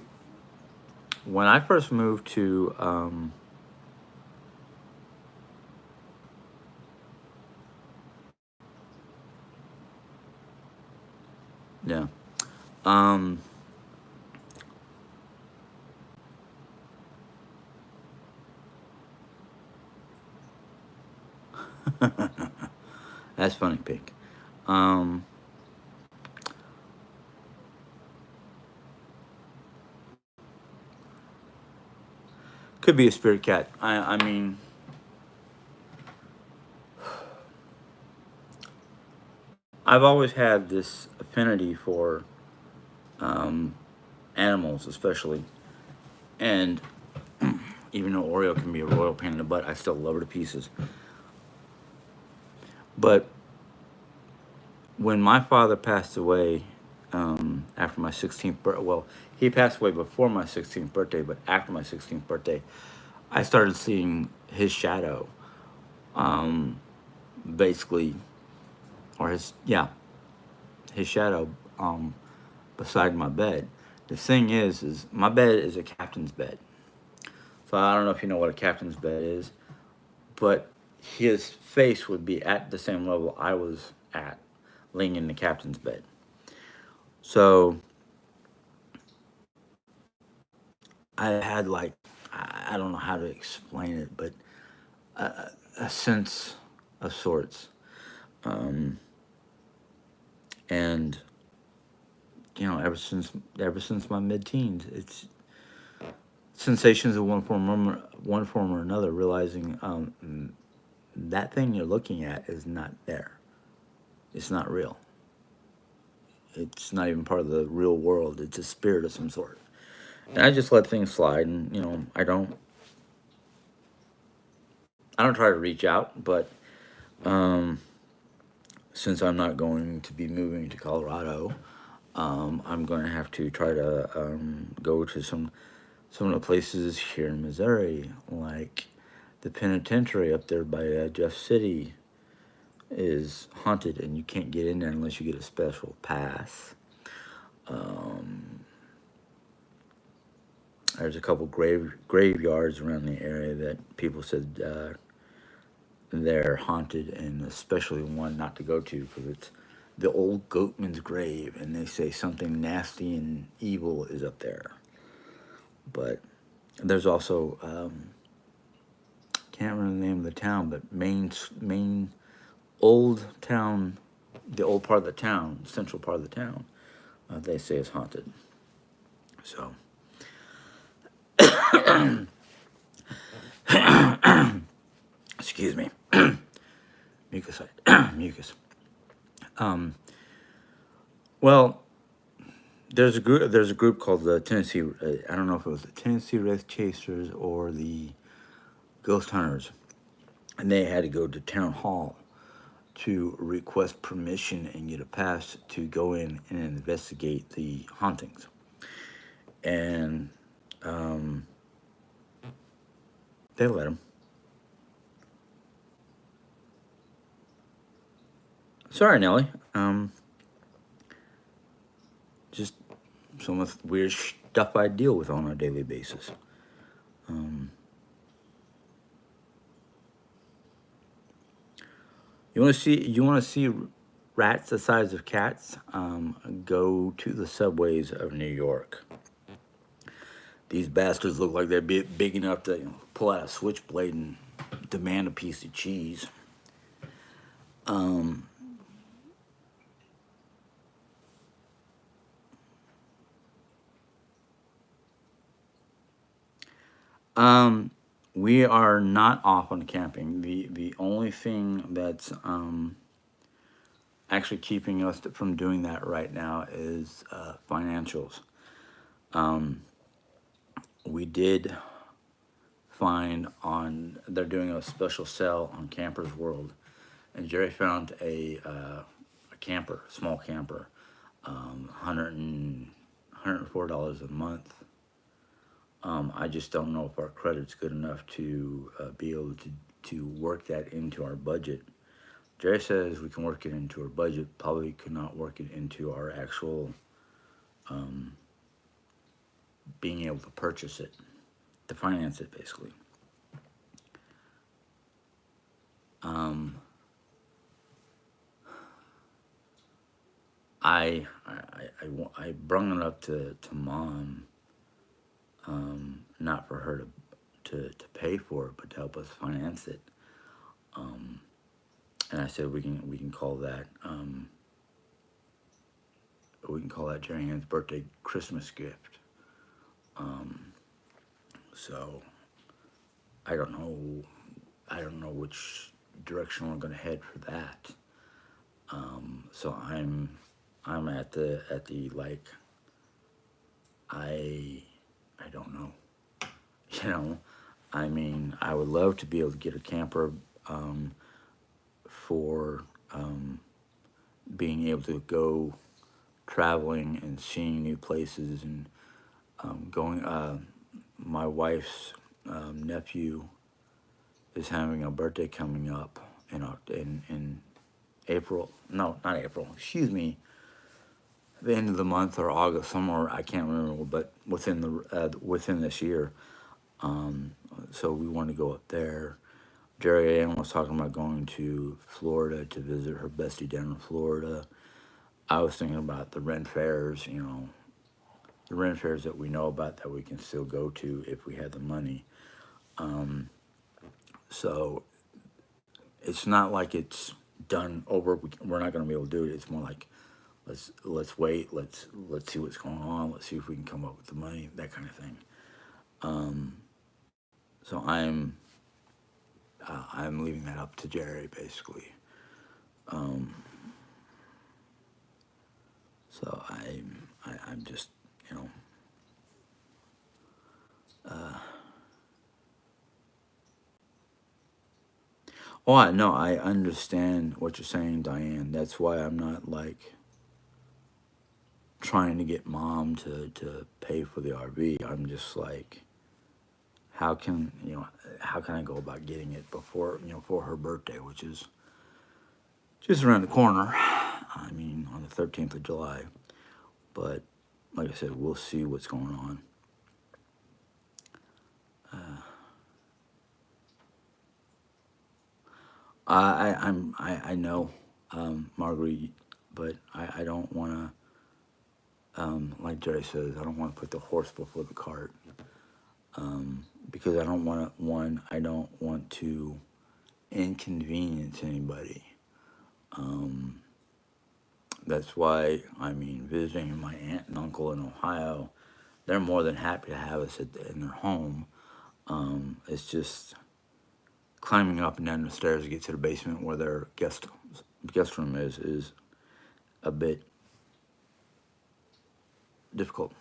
when I first moved to, yeah, um, that's funny, Pink. Um, could be a spirit cat. I mean, I've always had this affinity for um, animals, especially, and even though Oreo can be a royal pain in the butt, I still love her to pieces. But when my father passed away after my 16th birthday, well, he passed away before my 16th birthday, but after my 16th birthday, I started seeing his shadow, um, basically, or his shadow beside my bed. The thing is my bed is a captain's bed. So I don't know if you know what a captain's bed is, but his face would be at the same level I was at, laying in the captain's bed. So I had like I don't know how to explain it, but a sense of sorts, um, and ever since my mid-teens, it's sensations of one form or another. Realizing that thing you're looking at is not there. It's not real. It's not even part of the real world. It's a spirit of some sort. And I just let things slide, and I don't try to reach out, but um, since I'm not going to be moving to Colorado, I'm going to have to try to go to some of the places here in Missouri, like the penitentiary up there by Jeff City is haunted, and you can't get in there unless you get a special pass. Um, there's a couple graveyards around the area that people said they're haunted, and especially one not to go to because it's the old goatman's grave, and they say something nasty and evil is up there. But there's also can't remember the name of the town, but main old town, the old part of the town, central part of the town, they say is haunted. So, excuse me, mucus, mucus. Um, well, there's a group called the Tennessee. I don't know if it was the Tennessee Wraith Chasers or the Ghost Hunters, and they had to go to town hall to request permission and get a pass to go in and investigate the hauntings. And um, they let them. Sorry, Nelly. Just some of the weird stuff I deal with on a daily basis. Um, you want to see rats the size of cats? Go to the subways of New York. These bastards look like they're big enough to pull out a switchblade and demand a piece of cheese. Um, um, we are not off on camping. The only thing that's actually keeping us from doing that right now is financials. Um, we did find on they're doing a special sale on Campers World, and Jerry found a camper, small camper, 104 dollars a month. I just don't know if our credit's good enough to be able to work that into our budget. Jerry says we can work it into our budget. Probably could not work it into our actual um, being able to purchase it, to finance it, basically. Um, I brung it up to mom, not for her to pay for it, but to help us finance it. Um, and I said we can call that Jerry Ann's birthday Christmas gift. Um, so I don't know which direction we're gonna head for that. So I'm at the like I I don't know. You know, I mean, I would love to be able to get a camper um, for being able to go traveling and seeing new places and going. My wife's nephew is having a birthday coming up in April. No, not April. Excuse me. The end of the month or August, somewhere I can't remember, but within this year. Um, so we want to go up there. Jerry Ann was talking about going to Florida to visit her bestie down in Florida. I was thinking about the Ren fairs, the Ren fairs that we know about that we can still go to if we had the money. Um, so it's not like it's done over. We're not going to be able to do it. It's more like let's wait. Let's see what's going on. Let's see if we can come up with the money. That kind of thing. Um, so I'm leaving that up to Jerry basically. Um, so I'm just you know. Uh, oh, I know. I understand what you're saying, Diane. That's why I'm not like trying to get mom to pay for the RV. I'm just like, how can how can I go about getting it before for her birthday, which is just around the corner. I mean, on the 13th of July. But like I said, we'll see what's going on. I know, Marguerite, but I don't want to, like Jerry says, I don't want to put the horse before the cart, because I don't want to, one, I don't want to inconvenience anybody. That's why, I mean, visiting my aunt and uncle in Ohio, they're more than happy to have us in their home. It's just climbing up and down the stairs to get to the basement where their guest room is a bit difficult.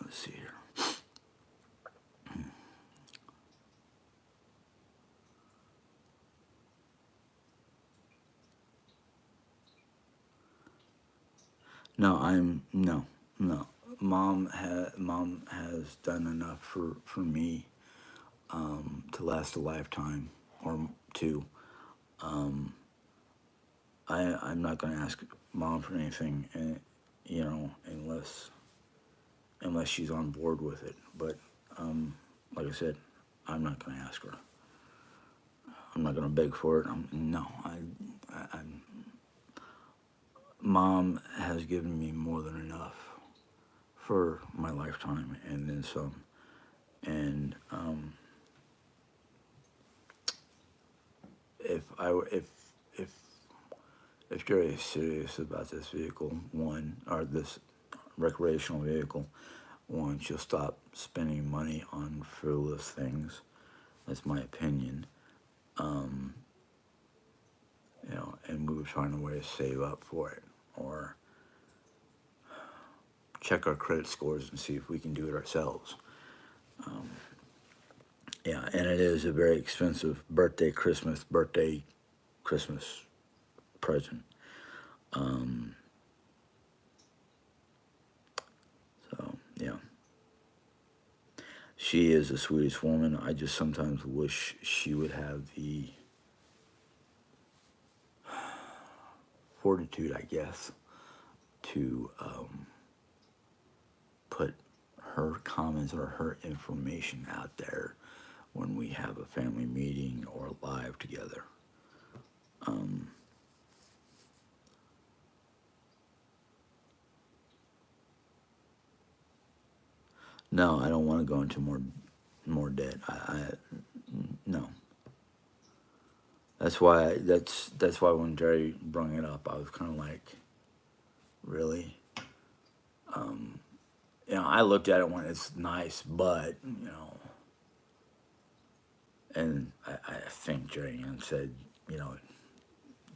Let's see here. No, no. Mom has done enough for me, to last a lifetime or two. Um, I'm not going to ask mom for anything, unless she's on board with it. But like I said, I'm not going to ask her. I'm not going to beg for it. No, mom has given me more than enough for my lifetime and then some. And if I if if Jerry is serious about this vehicle, one, or this recreational vehicle, one, she'll stop spending money on frivolous things. That's my opinion. Um, and we would find a way to save up for it, or check our credit scores and see if we can do it ourselves. Um, yeah, and it is a very expensive birthday, Christmas present. Um, so yeah, she is the sweetest woman. I just sometimes wish she would have the fortitude, I guess, to put her comments or her information out there when we have a family meeting or live together. Um, no, I don't want to go into more debt. No. That's why when Jerry brought it up, I was kind of like, really. Um, I looked at it when it's nice, but and I think Jerry Ann said,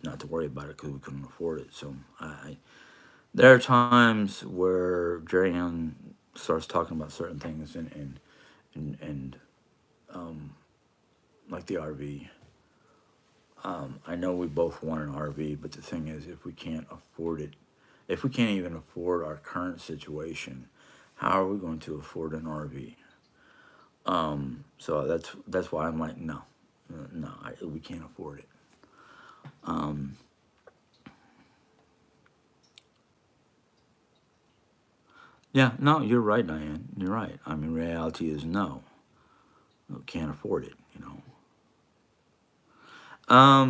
not to worry about it because we couldn't afford it. So there are times where Jerry Ann starts talking about certain things and um, like the RV. I know we both want an RV, but the thing is, if we can't afford it, if we can't even afford our current situation, how are we going to afford an RV? So that's why I'm like, no, no, we can't afford it. Um, yeah, no, you're right, Diane. You're right. I mean, reality is no, we can't afford it.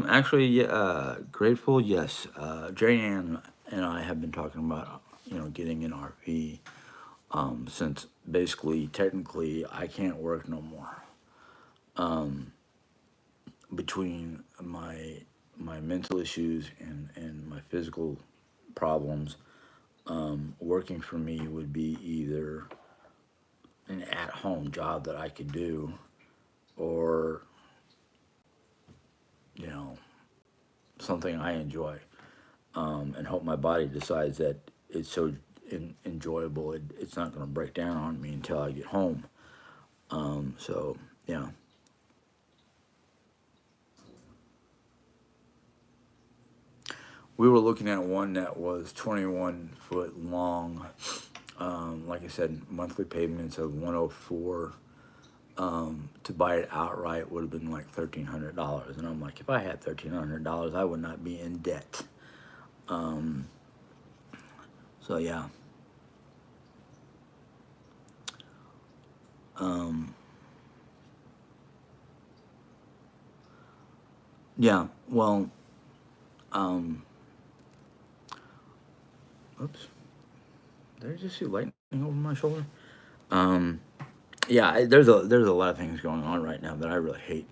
Actually, yeah, grateful, yes. Jerry Ann and I have been talking about, getting an RV. Since basically, technically, I can't work no more. Um, between my mental issues and my physical problems, working for me would be either an at-home job that I could do, or you know something I enjoy, and hope my body decides that it's so enjoyable it's not going to break down on me until I get home. So yeah. we were looking at one that was 21 foot long. Like I said, monthly payments of 104. To buy it outright would have been like $1,300, and I'm like, if I had $1,300, I would not be in debt. Um, so yeah, um, yeah. Well, um, oops, did I just see lightning over my shoulder? Um, yeah, there's a lot of things going on right now that I really hate.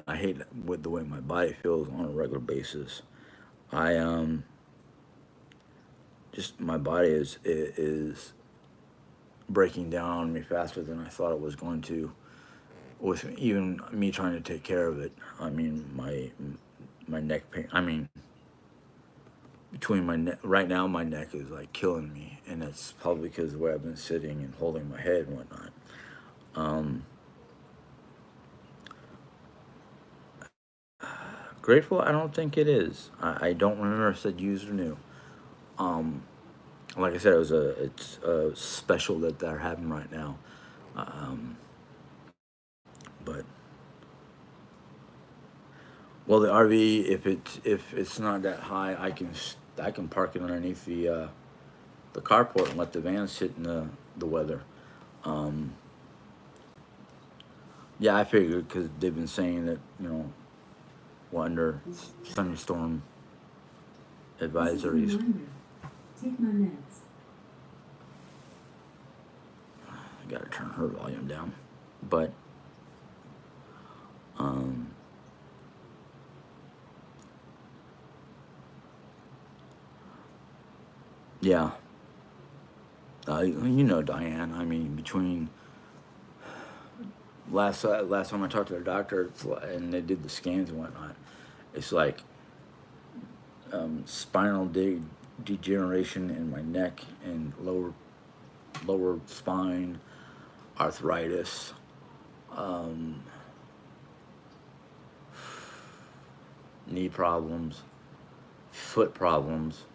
I hate with the way my body feels on a regular basis. I just my body is breaking down on me faster than I thought it was going to. With even me trying to take care of it, I mean my neck pain. I mean between my neck right now, my neck is like killing me, and that's probably because of the way I've been sitting and holding my head and whatnot. Um, Grateful? I don't think it is. I don't remember if it said used or new. Um, like I said, it's a special that they're having right now. Um, but well, the RV, if it's not that high, I can park it underneath the carport and let the van sit in the weather. Um, yeah, I figured because they've been saying that we're under thunderstorm advisories. Take my meds. I gotta turn her volume down, but um, yeah, Diane. I mean, between last time I talked to the doctor, and they did the scans and whatnot, it's like spinal degeneration in my neck and lower spine, arthritis, um, knee problems, foot problems.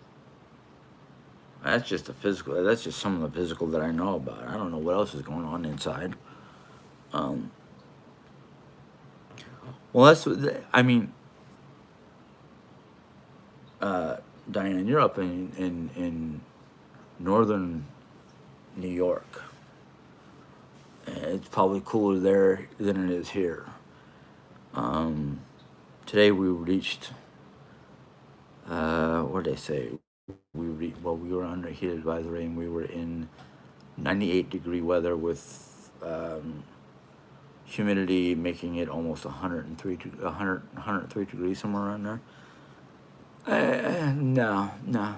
That's just the physical. That's just some of the physical that I know about. I don't know what else is going on inside. Um, well, I mean, uh, Diane, you're up in northern New York. It's probably cooler there than it is here. Um, Today we reached. What did they say? We were under heat advisory, and we were in 98-degree weather with humidity making it almost 103 degrees, somewhere around there. No, no,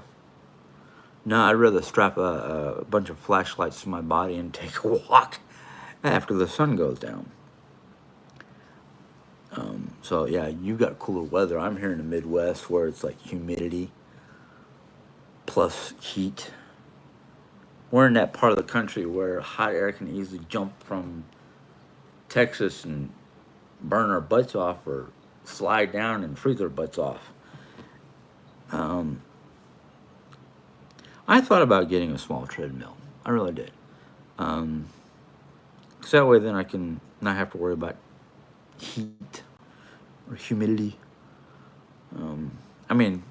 no. I'd rather strap a bunch of flashlights to my body and take a walk after the sun goes down. So yeah, you got cooler weather. I'm here in the Midwest where it's like humidity plus heat. We're in that part of the country where hot air can easily jump from Texas and burn our butts off, or slide down and freeze our butts off. Um, I thought about getting a small treadmill. I really did. Um, 'Cause that way then I can not have to worry about heat or humidity. Um, I mean,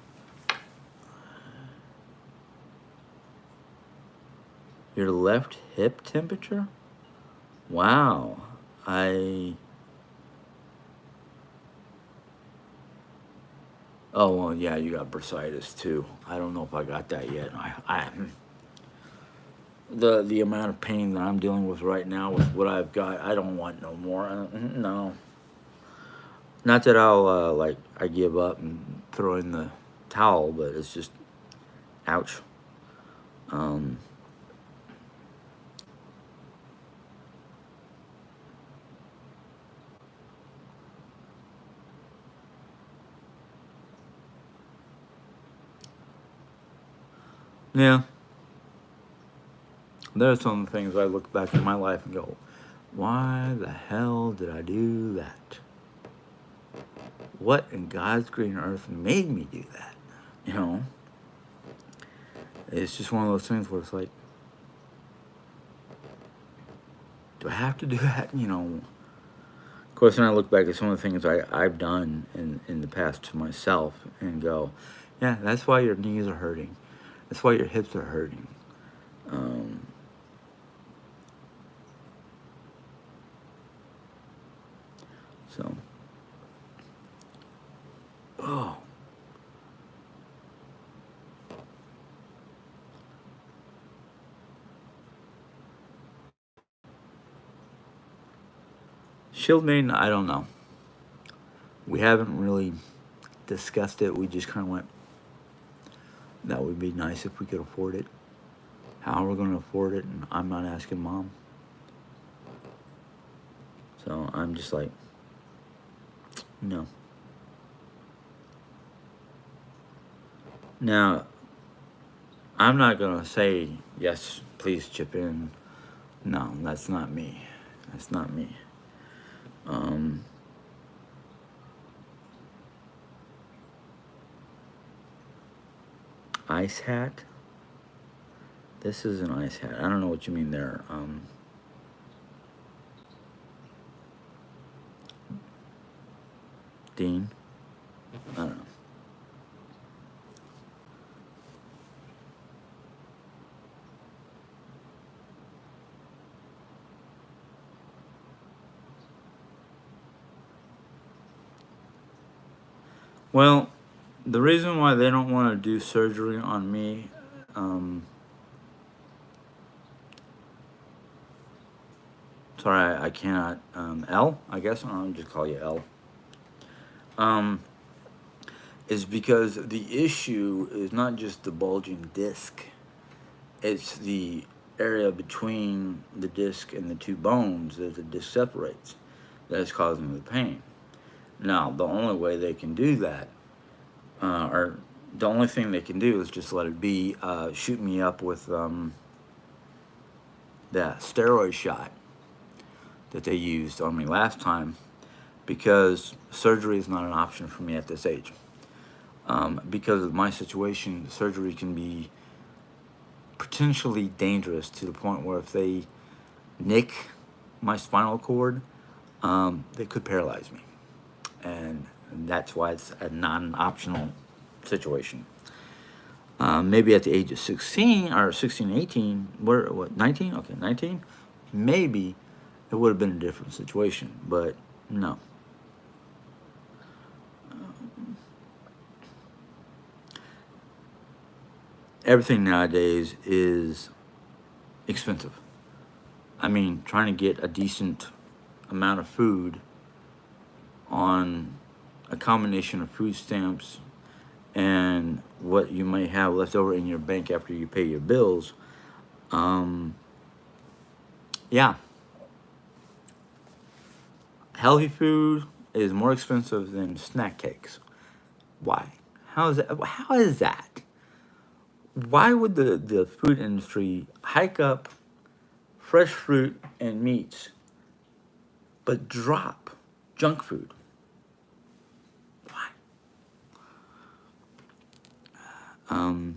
your left hip temperature? Wow. I. Oh, well, yeah, you got bursitis too. I don't know if I got that yet. The amount of pain that I'm dealing with right now with what I've got, I don't want no more. No, not that I'll like I give up and throw in the towel, but it's just ouch. Um, yeah, there's some things I look back in my life and go, why the hell did I do that? What in God's green earth made me do that? You know, it's just one of those things where it's like, do I have to do that? Of course, when I look back at some of the things I've done in the past to myself and go, yeah, that's why your knees are hurting. That's why your hips are hurting. Um, so, oh, shield maiden, I don't know. We haven't really discussed it. We just kind of went, that would be nice if we could afford it. How we're going to afford it, and I'm not asking mom. So I'm just like, no. Now, I'm not going to say, yes, please chip in. No, that's not me. That's not me. Um, Ice hat. This is an ice hat. I don't know what you mean there. Dean. I don't know. Well, the reason why they don't want to do surgery on me, um, sorry, I cannot. L, I guess I'll just call you L. Um, is because the issue is not just the bulging disc, it's the area between the disc and the two bones that the disc separates that is causing the pain. Now, the only way they can do that, or the only thing they can do is just let it be, shoot me up with that steroid shot that they used on me last time, because surgery is not an option for me at this age. Because of my situation, surgery can be potentially dangerous to the point where if they nick my spinal cord, they could paralyze me. And that's why it's a non-optional situation. Maybe at the age of 16 or 16, 18, what, 19? Okay, 19? Maybe it would have been a different situation, but no. Everything nowadays is expensive. I mean, trying to get a decent amount of food on a combination of food stamps and what you may have left over in your bank after you pay your bills, um, yeah, healthy food is more expensive than snack cakes. Why? How is that? How is that? Why would the food industry hike up fresh fruit and meats but drop junk food? Why? Um,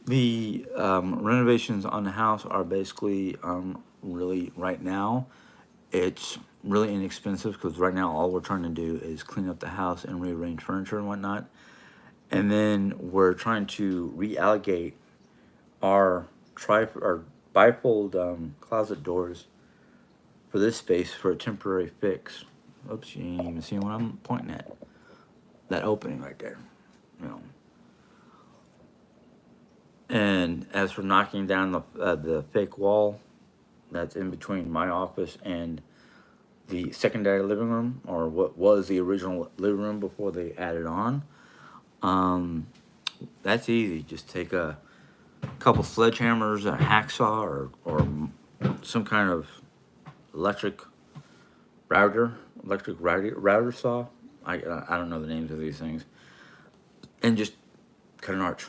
the renovations on the house are basically really right now. It's really inexpensive because right now all we're trying to do is clean up the house and rearrange furniture and whatnot. And then we're trying to reallocate our or bifold closet doors for this space for a temporary fix. Oops, you ain't even seeing what I'm pointing at. That opening right there, you know. And as for knocking down the fake wall that's in between my office and the secondary living room, or what was the original living room before they added on, um, that's easy. Just take a couple sledgehammers, a hacksaw, or some kind of electric router saw. I don't know the names of these things, and just cut an arch,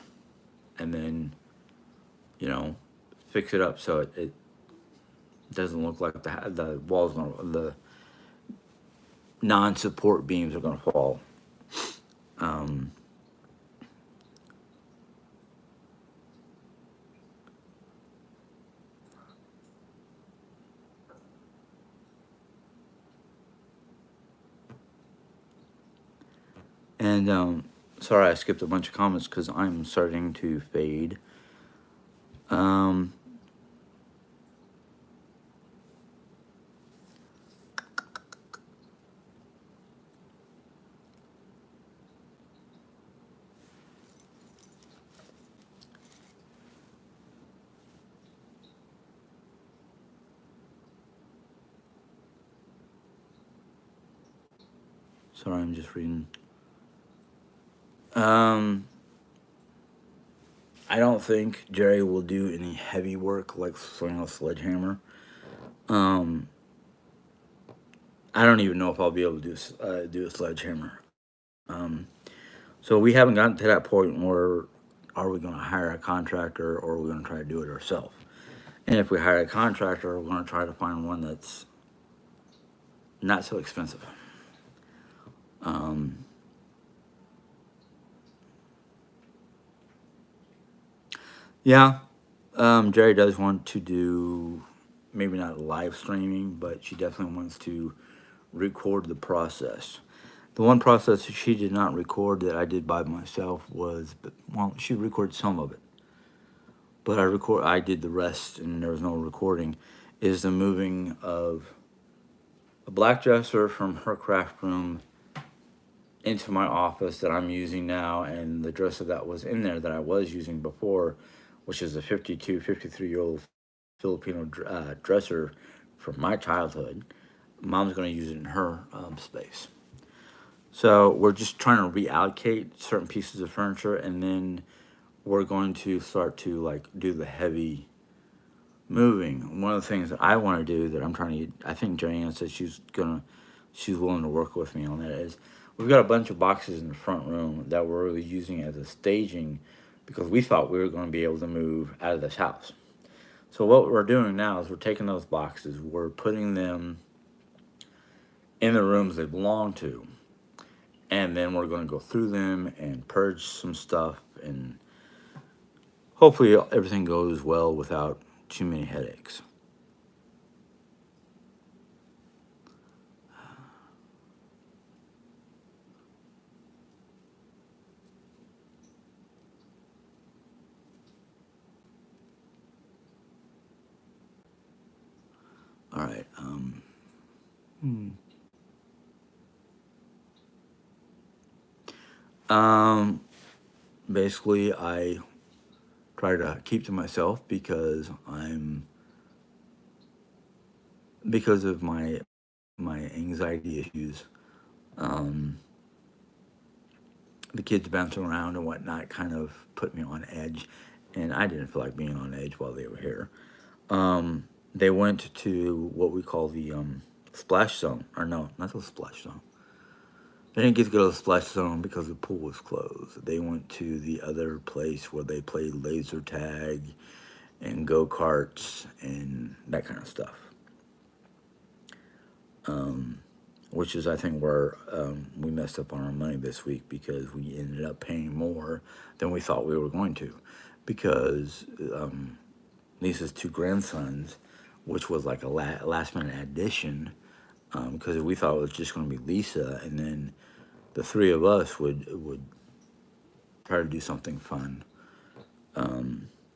and then you know fix it up so it doesn't look like the walls the non-support beams are going to fall. Um, and sorry, I skipped a bunch of comments because I'm starting to fade. Um, sorry, I'm just reading. Um, I don't think Jerry will do any heavy work like swinging a sledgehammer. Um, I don't even know if I'll be able to do a sledgehammer. Um, so we haven't gotten to that point where are we going to hire a contractor or are we going to try to do it ourselves? And if we hire a contractor, we're going to try to find one that's not so expensive. Um, yeah, Jerry does want to do maybe not live streaming, but she definitely wants to record the process. The one process she did not record that I did by myself was, well, she recorded some of it, but I did the rest, and there was no recording. Is the moving of a black dresser from her craft room into my office that I'm using now, and the dresser that was in there that I was using before, which is a 52, 53-year-old Filipino dresser from my childhood. Mom's going to use it in her space. So we're just trying to reallocate certain pieces of furniture, and then we're going to start to like do the heavy moving. One of the things that I want to do that I'm trying to, I think Joanne said she's willing to work with me on that, is we've got a bunch of boxes in the front room that we're really using as a staging because we thought we were going to be able to move out of this house. So what we're doing now is we're taking those boxes, we're putting them in the rooms they belong to, and then we're going to go through them and purge some stuff, and hopefully everything goes well without too many headaches. All right. Hmm. Um, Basically, I try to keep to myself because of my anxiety issues. Um, the kids bouncing around and whatnot kind of put me on edge, and I didn't feel like being on edge while they were here. They went to what we call the splash zone, or no, not the splash zone. They didn't get to go to the splash zone because the pool was closed. They went to the other place where they played laser tag and go karts and that kind of stuff. Which is, I think, where we messed up on our money this week because we ended up paying more than we thought we were going to. Because Lisa's two grandsons, which was like a last minute addition, because we thought it was just going to be Lisa, and then the three of us would try to do something fun.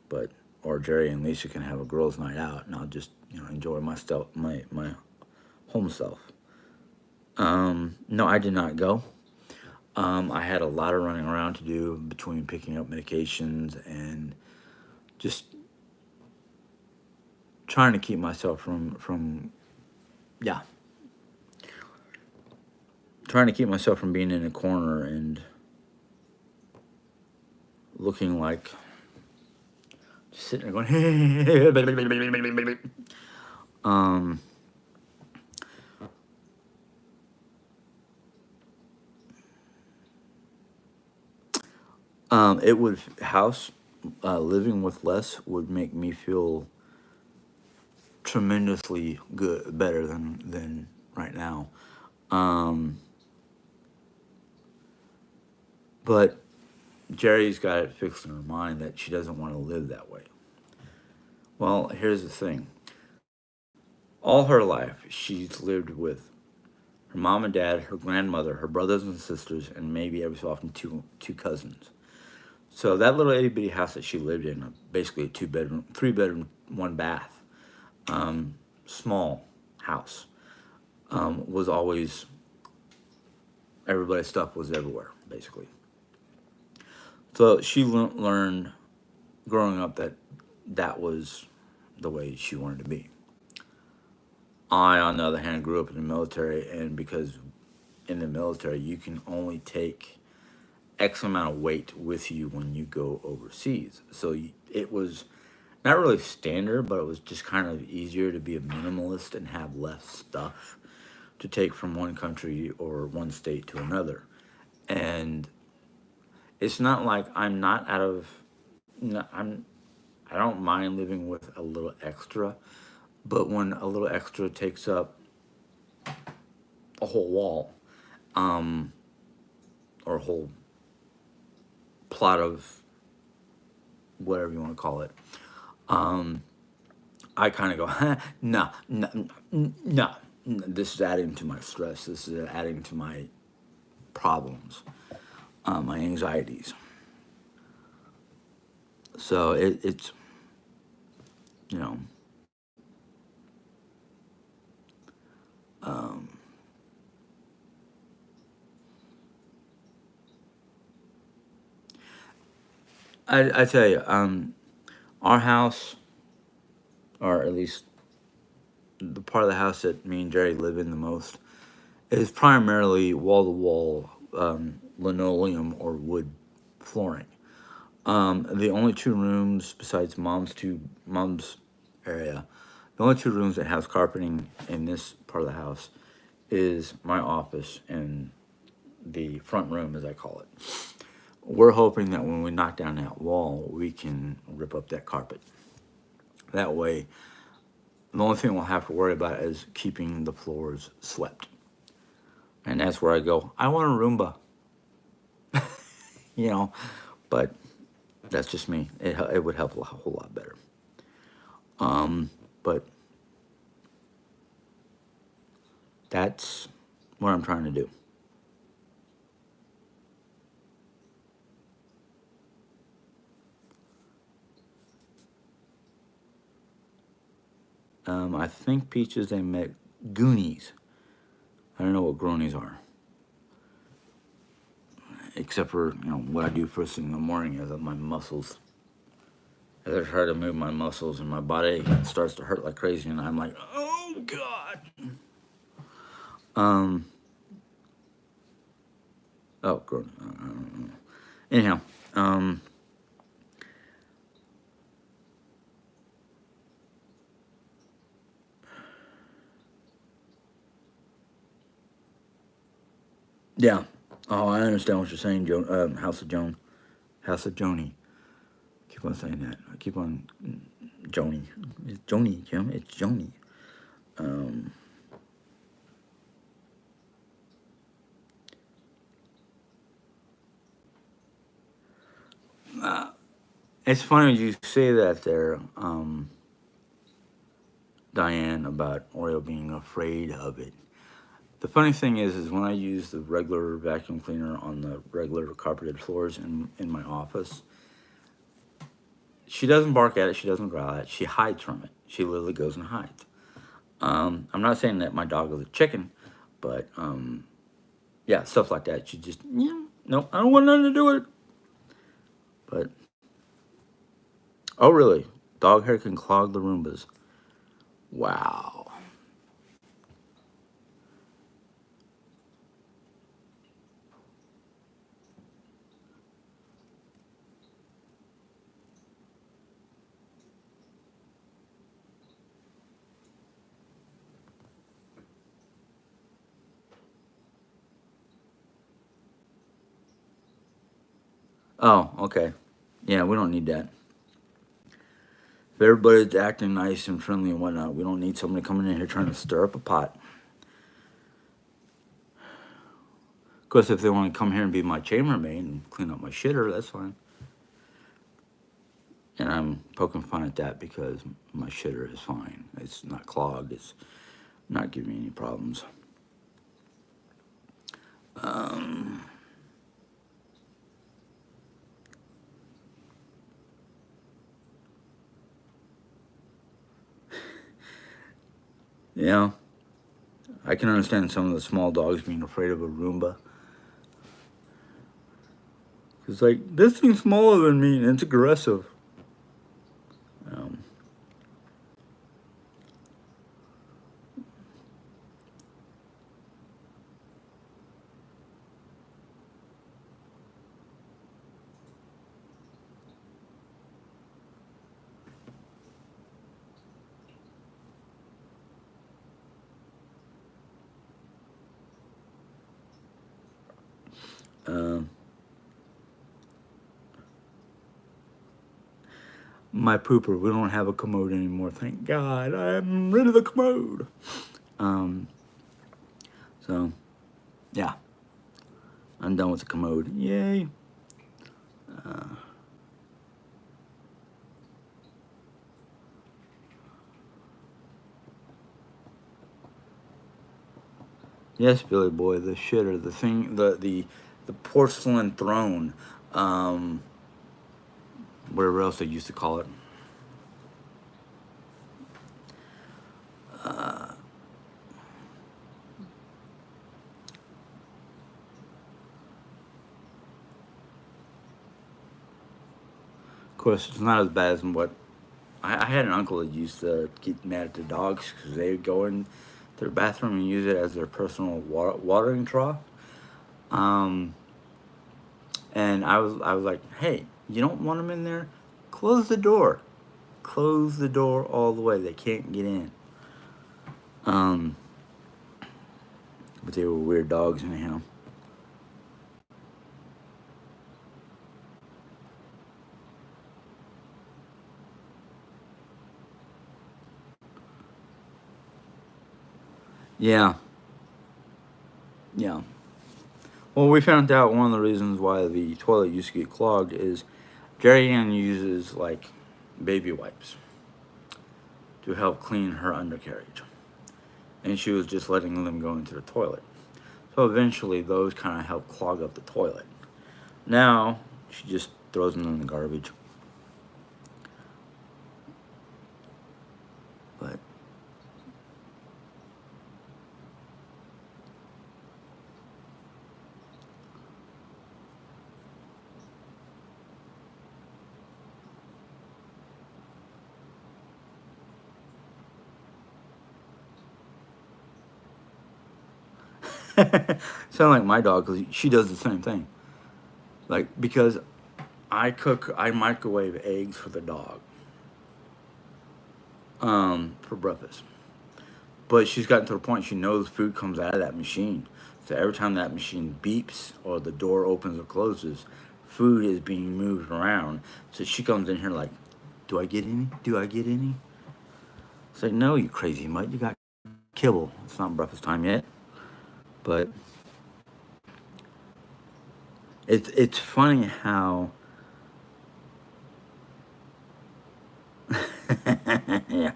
But or Jerry and Lisa can have a girls' night out, and I'll just enjoy my stuff, my home self. No, I did not go. I had a lot of running around to do between picking up medications and just trying to keep myself from yeah, trying to keep myself from being in a corner and looking like just sitting there going um it would house living with less would make me feel tremendously good better than right now. Um, but Jerry's got it fixed in her mind that she doesn't want to live that way. Well, here's the thing. All her life, she's lived with her mom and dad, her grandmother, her brothers and sisters, and maybe every so often two cousins. So that little itty bitty house that she lived in, basically a 2 bedroom, 3 bedroom, one bath, small house, was always everybody's stuff was everywhere, basically. So she learned growing up that that was the way she wanted to be. I, on the other hand, grew up in the military, and because in the military you can only take X amount of weight with you when you go overseas. So it was not really standard, but it was just kind of easier to be a minimalist and have less stuff to take from one country or one state to another. And it's not like I'm not out of, no, I don't mind living with a little extra, but when a little extra takes up a whole wall, um, or a whole plot of whatever you want to call it, um, I kind of go, no, no, no. This is adding to my stress. This is adding to my problems, my anxieties. So it's, you know, um, I tell you, our house, or at least the part of the house that me and Jerry live in the most, is primarily wall to wall linoleum or wood flooring. The only two rooms besides mom's area, the only two rooms that has carpeting in this part of the house is my office and the front room, as I call it. We're hoping that when we knock down that wall, we can rip up that carpet. That way, the only thing we'll have to worry about is keeping the floors swept. And that's where I go, I want a Roomba, you know, but that's just me. It would help a whole lot better. But that's what I'm trying to do. I think Peaches, they met Goonies. I don't know what Gronies are, except for, what I do first thing in the morning is that my muscles, as I try to move my muscles and my body starts to hurt like crazy, and I'm like, oh God. Um, oh, anyhow, um, yeah. Oh, I understand what you're saying, Joan. House of Joan, House of Joni. Keep on saying that. I keep on Joni. It's Joni, Jim. It's Joni. Um, it's funny you say that there, Diane, about Oreo being afraid of it. The funny thing is when I use the regular vacuum cleaner on the regular carpeted floors in my office, she doesn't bark at it. She doesn't growl at it. She hides from it. She literally goes and hides. I'm not saying that my dog is a chicken, but yeah, stuff like that. She just, yeah, no, I don't want nothing to do with it. But, oh, really? Dog hair can clog the Roombas. Wow. Oh, okay. Yeah, we don't need that. If everybody's acting nice and friendly and whatnot, we don't need somebody coming in here trying to stir up a pot. course, if they want to come here and be my chambermaid and clean up my shitter, that's fine. And I'm poking fun at that because my shitter is fine. It's not clogged. It's not giving me any problems. Yeah, I can understand some of the small dogs being afraid of a Roomba. It's like, this thing's smaller than me and it's aggressive. Um, um, my pooper, we don't have a commode anymore. Thank God, I'm rid of the commode. Um, so, yeah, I'm done with the commode. Yay. Yes, Billy Boy, the shitter, the thing, the porcelain throne, um, whatever else they used to call it. Of course, it's not as bad as what I had an uncle that used to get mad at the dogs because they would go in their bathroom and use it as their personal watering trough. Um, and I was like, hey, you don't want them in there? Close the door. Close the door all the way. They can't get in. Um, but they were weird dogs anyhow. Yeah, yeah. Well, we found out one of the reasons why the toilet used to get clogged is Jerry Ann uses like baby wipes to help clean her undercarriage. And she was just letting them go into the toilet. So eventually those kind of help clog up the toilet. Now she just throws them in the garbage. But sound like my dog because she does the same thing. Like because I microwave eggs for the dog for breakfast. But she's gotten to the point she knows food comes out of that machine. So every time that machine beeps or the door opens or closes, food is being moved around. So she comes in here like, do I get any? Do I get any? It's like, no, you crazy mutt. You got kibble. It's not breakfast time yet. But it's funny how yeah,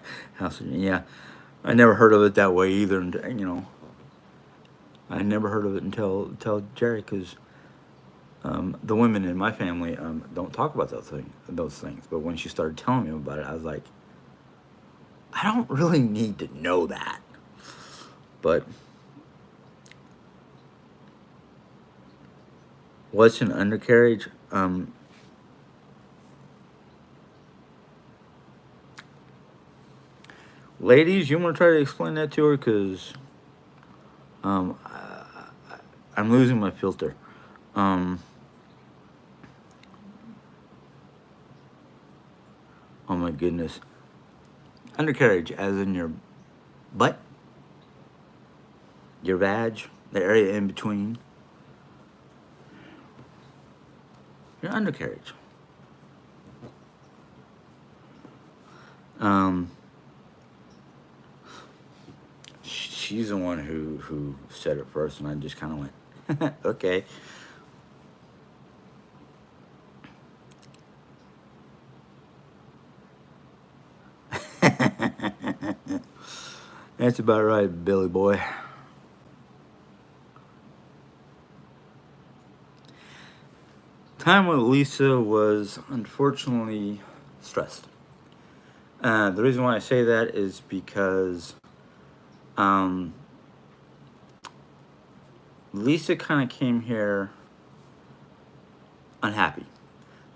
yeah. I never heard of it that way either. And I never heard of it until Jerry, because the women in my family don't talk about those things. But when she started telling me about it, I was like, I don't really need to know that. But what's an undercarriage? Ladies, you want to try to explain that to her? Because I'm losing my filter. Um, oh my goodness. Undercarriage, as in your butt, your vag, the area in between, your undercarriage. Um, she's the one who said it first, and I just kind of went, Okay. That's about right, Billy boy. Time with Lisa was unfortunately stressed. The reason why I say that is because um, Lisa kind of came here unhappy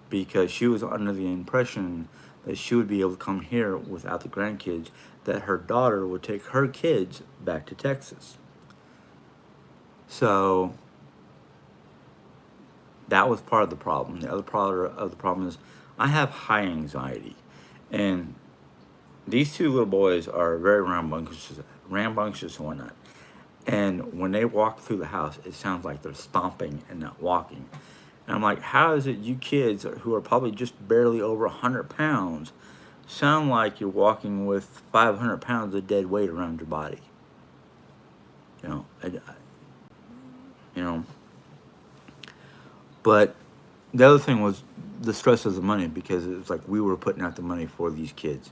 because she was under the impression that she would be able to come here without the grandkids, that her daughter would take her kids back to Texas. So that was part of the problem. The other part of the problem is I have high anxiety, and these two little boys are very rambunctious and whatnot. And when they walk through the house, it sounds like they're stomping and not walking. And I'm like, how is it you kids who are probably just barely over 100 pounds sound like you're walking with 500 pounds of dead weight around your body? You know, you know. But the other thing was the stress of the money because it was like we were putting out the money for these kids.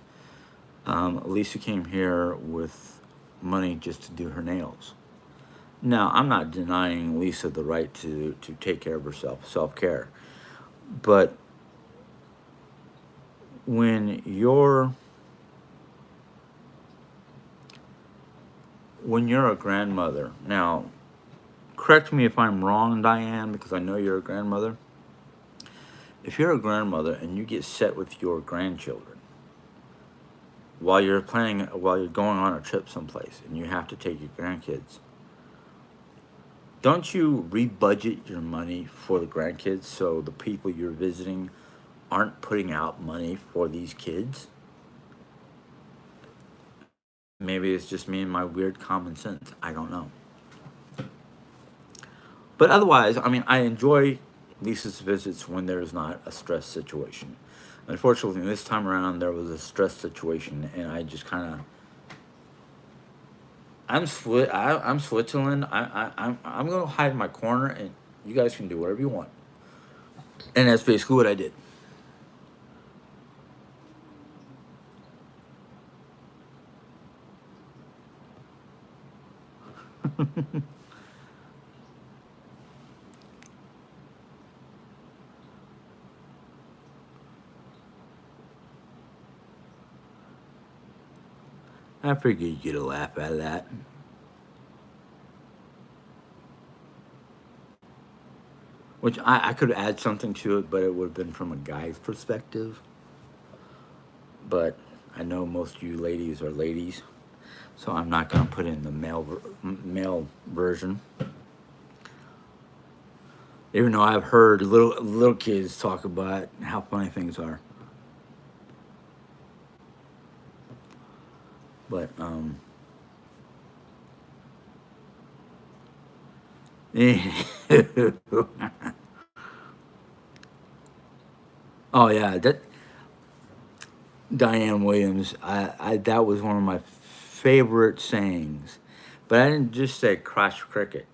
Lisa came here with money just to do her nails. Now, I'm not denying Lisa the right to take care of herself, self care. But when you're when you're a grandmother, now correct me if I'm wrong, Diane, because I know you're a grandmother. If you're a grandmother and you get set with your grandchildren while you're going on a trip someplace and you have to take your grandkids, don't you rebudget your money for the grandkids so the people you're visiting aren't putting out money for these kids? Maybe it's just me and my weird common sense. I don't know. But otherwise, I mean, I enjoy Lisa's visits when there's not a stress situation. Unfortunately, this time around there was a stress situation, and I just kind of I'm Switzerland. I'm gonna hide in my corner, and you guys can do whatever you want. And that's basically what I did. I figured you'd get a laugh out of that. Which I could add something to it, but it would have been from a guy's perspective. But I know most of you ladies are ladies, so I'm not going to put in the male version. Even though I've heard little kids talk about how funny things are, but oh yeah, that Diane Williams. I that was one of my favorite sayings, but I didn't just say crotch cricket.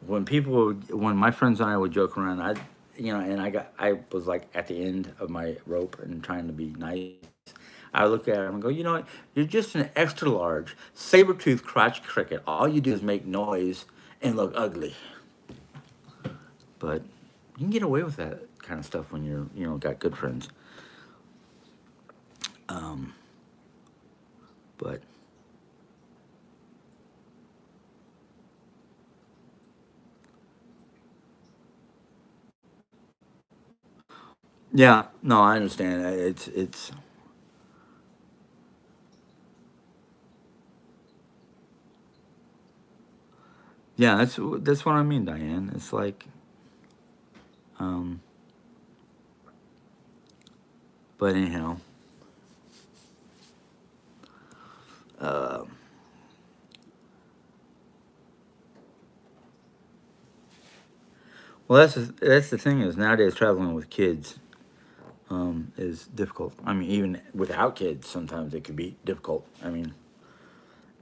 When my friends and I would joke around, and I was like at the end of my rope and trying to be nice. I would look at him and go, you know what? You're just an extra large saber tooth crotch cricket. All you do is make noise and look ugly. But you can get away with that kind of stuff when you're got good friends. Um, but yeah, no, I understand. It's yeah, that's what I mean, Diane. It's like, um, but anyhow, uh, well, that's the thing is nowadays traveling with kids is difficult. I mean, even without kids, sometimes it could be difficult. I mean,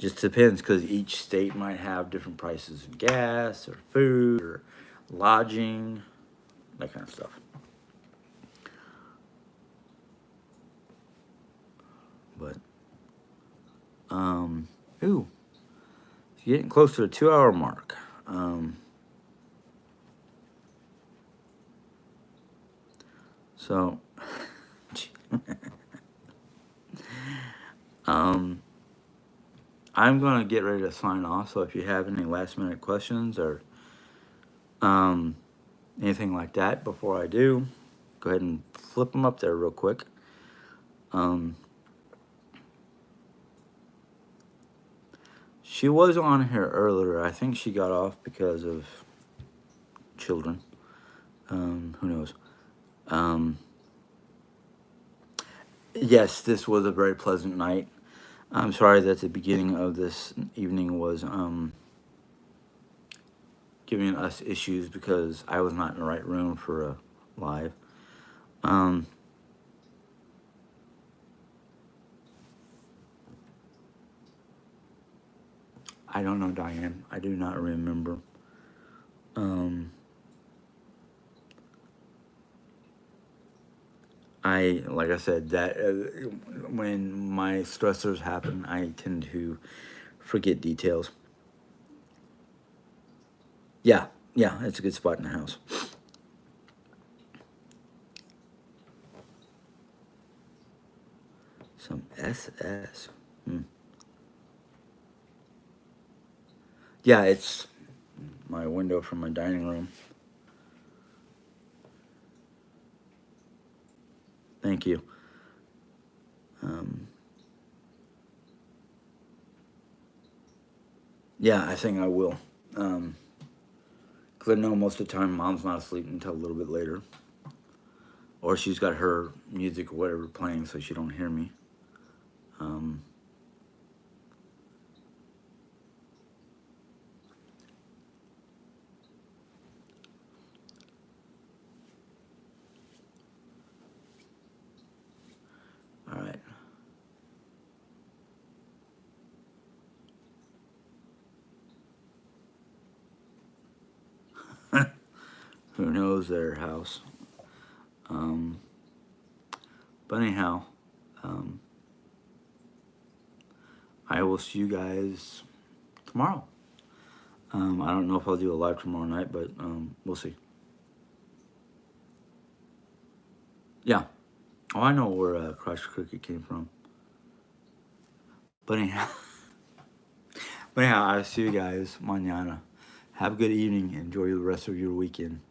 Just depends because each state might have different prices of gas or food or lodging, that kind of stuff. But um, ooh, it's getting close to the 2 hour mark. So um, I'm gonna get ready to sign off. So if you have any last minute questions or um, anything like that before I do, go ahead and flip them up there real quick. Um, she was on here earlier. I think she got off because of children. Who knows? Um, yes, this was a very pleasant night. I'm sorry that the beginning of this evening was giving us issues because I was not in the right room for a live. Um, I don't know, Diane. I do not remember. Um, like I said, that when my stressors happen, I tend to forget details. Yeah, yeah, it's a good spot in the house. Some SS. Hmm. Yeah, it's my window from my dining room. Thank you. Um, yeah, I think I will. Because I know most of the time mom's not asleep until a little bit later. Or she's got her music or whatever playing so she don't hear me. Um, all right. Who knows their house? Um, but anyhow, um, I will see you guys tomorrow. I don't know if I'll do a live tomorrow night, but we'll see. Yeah. Oh, I know where Crush Cricket came from. But anyhow, but anyhow, I'll see you guys mañana. Have a good evening. Enjoy the rest of your weekend.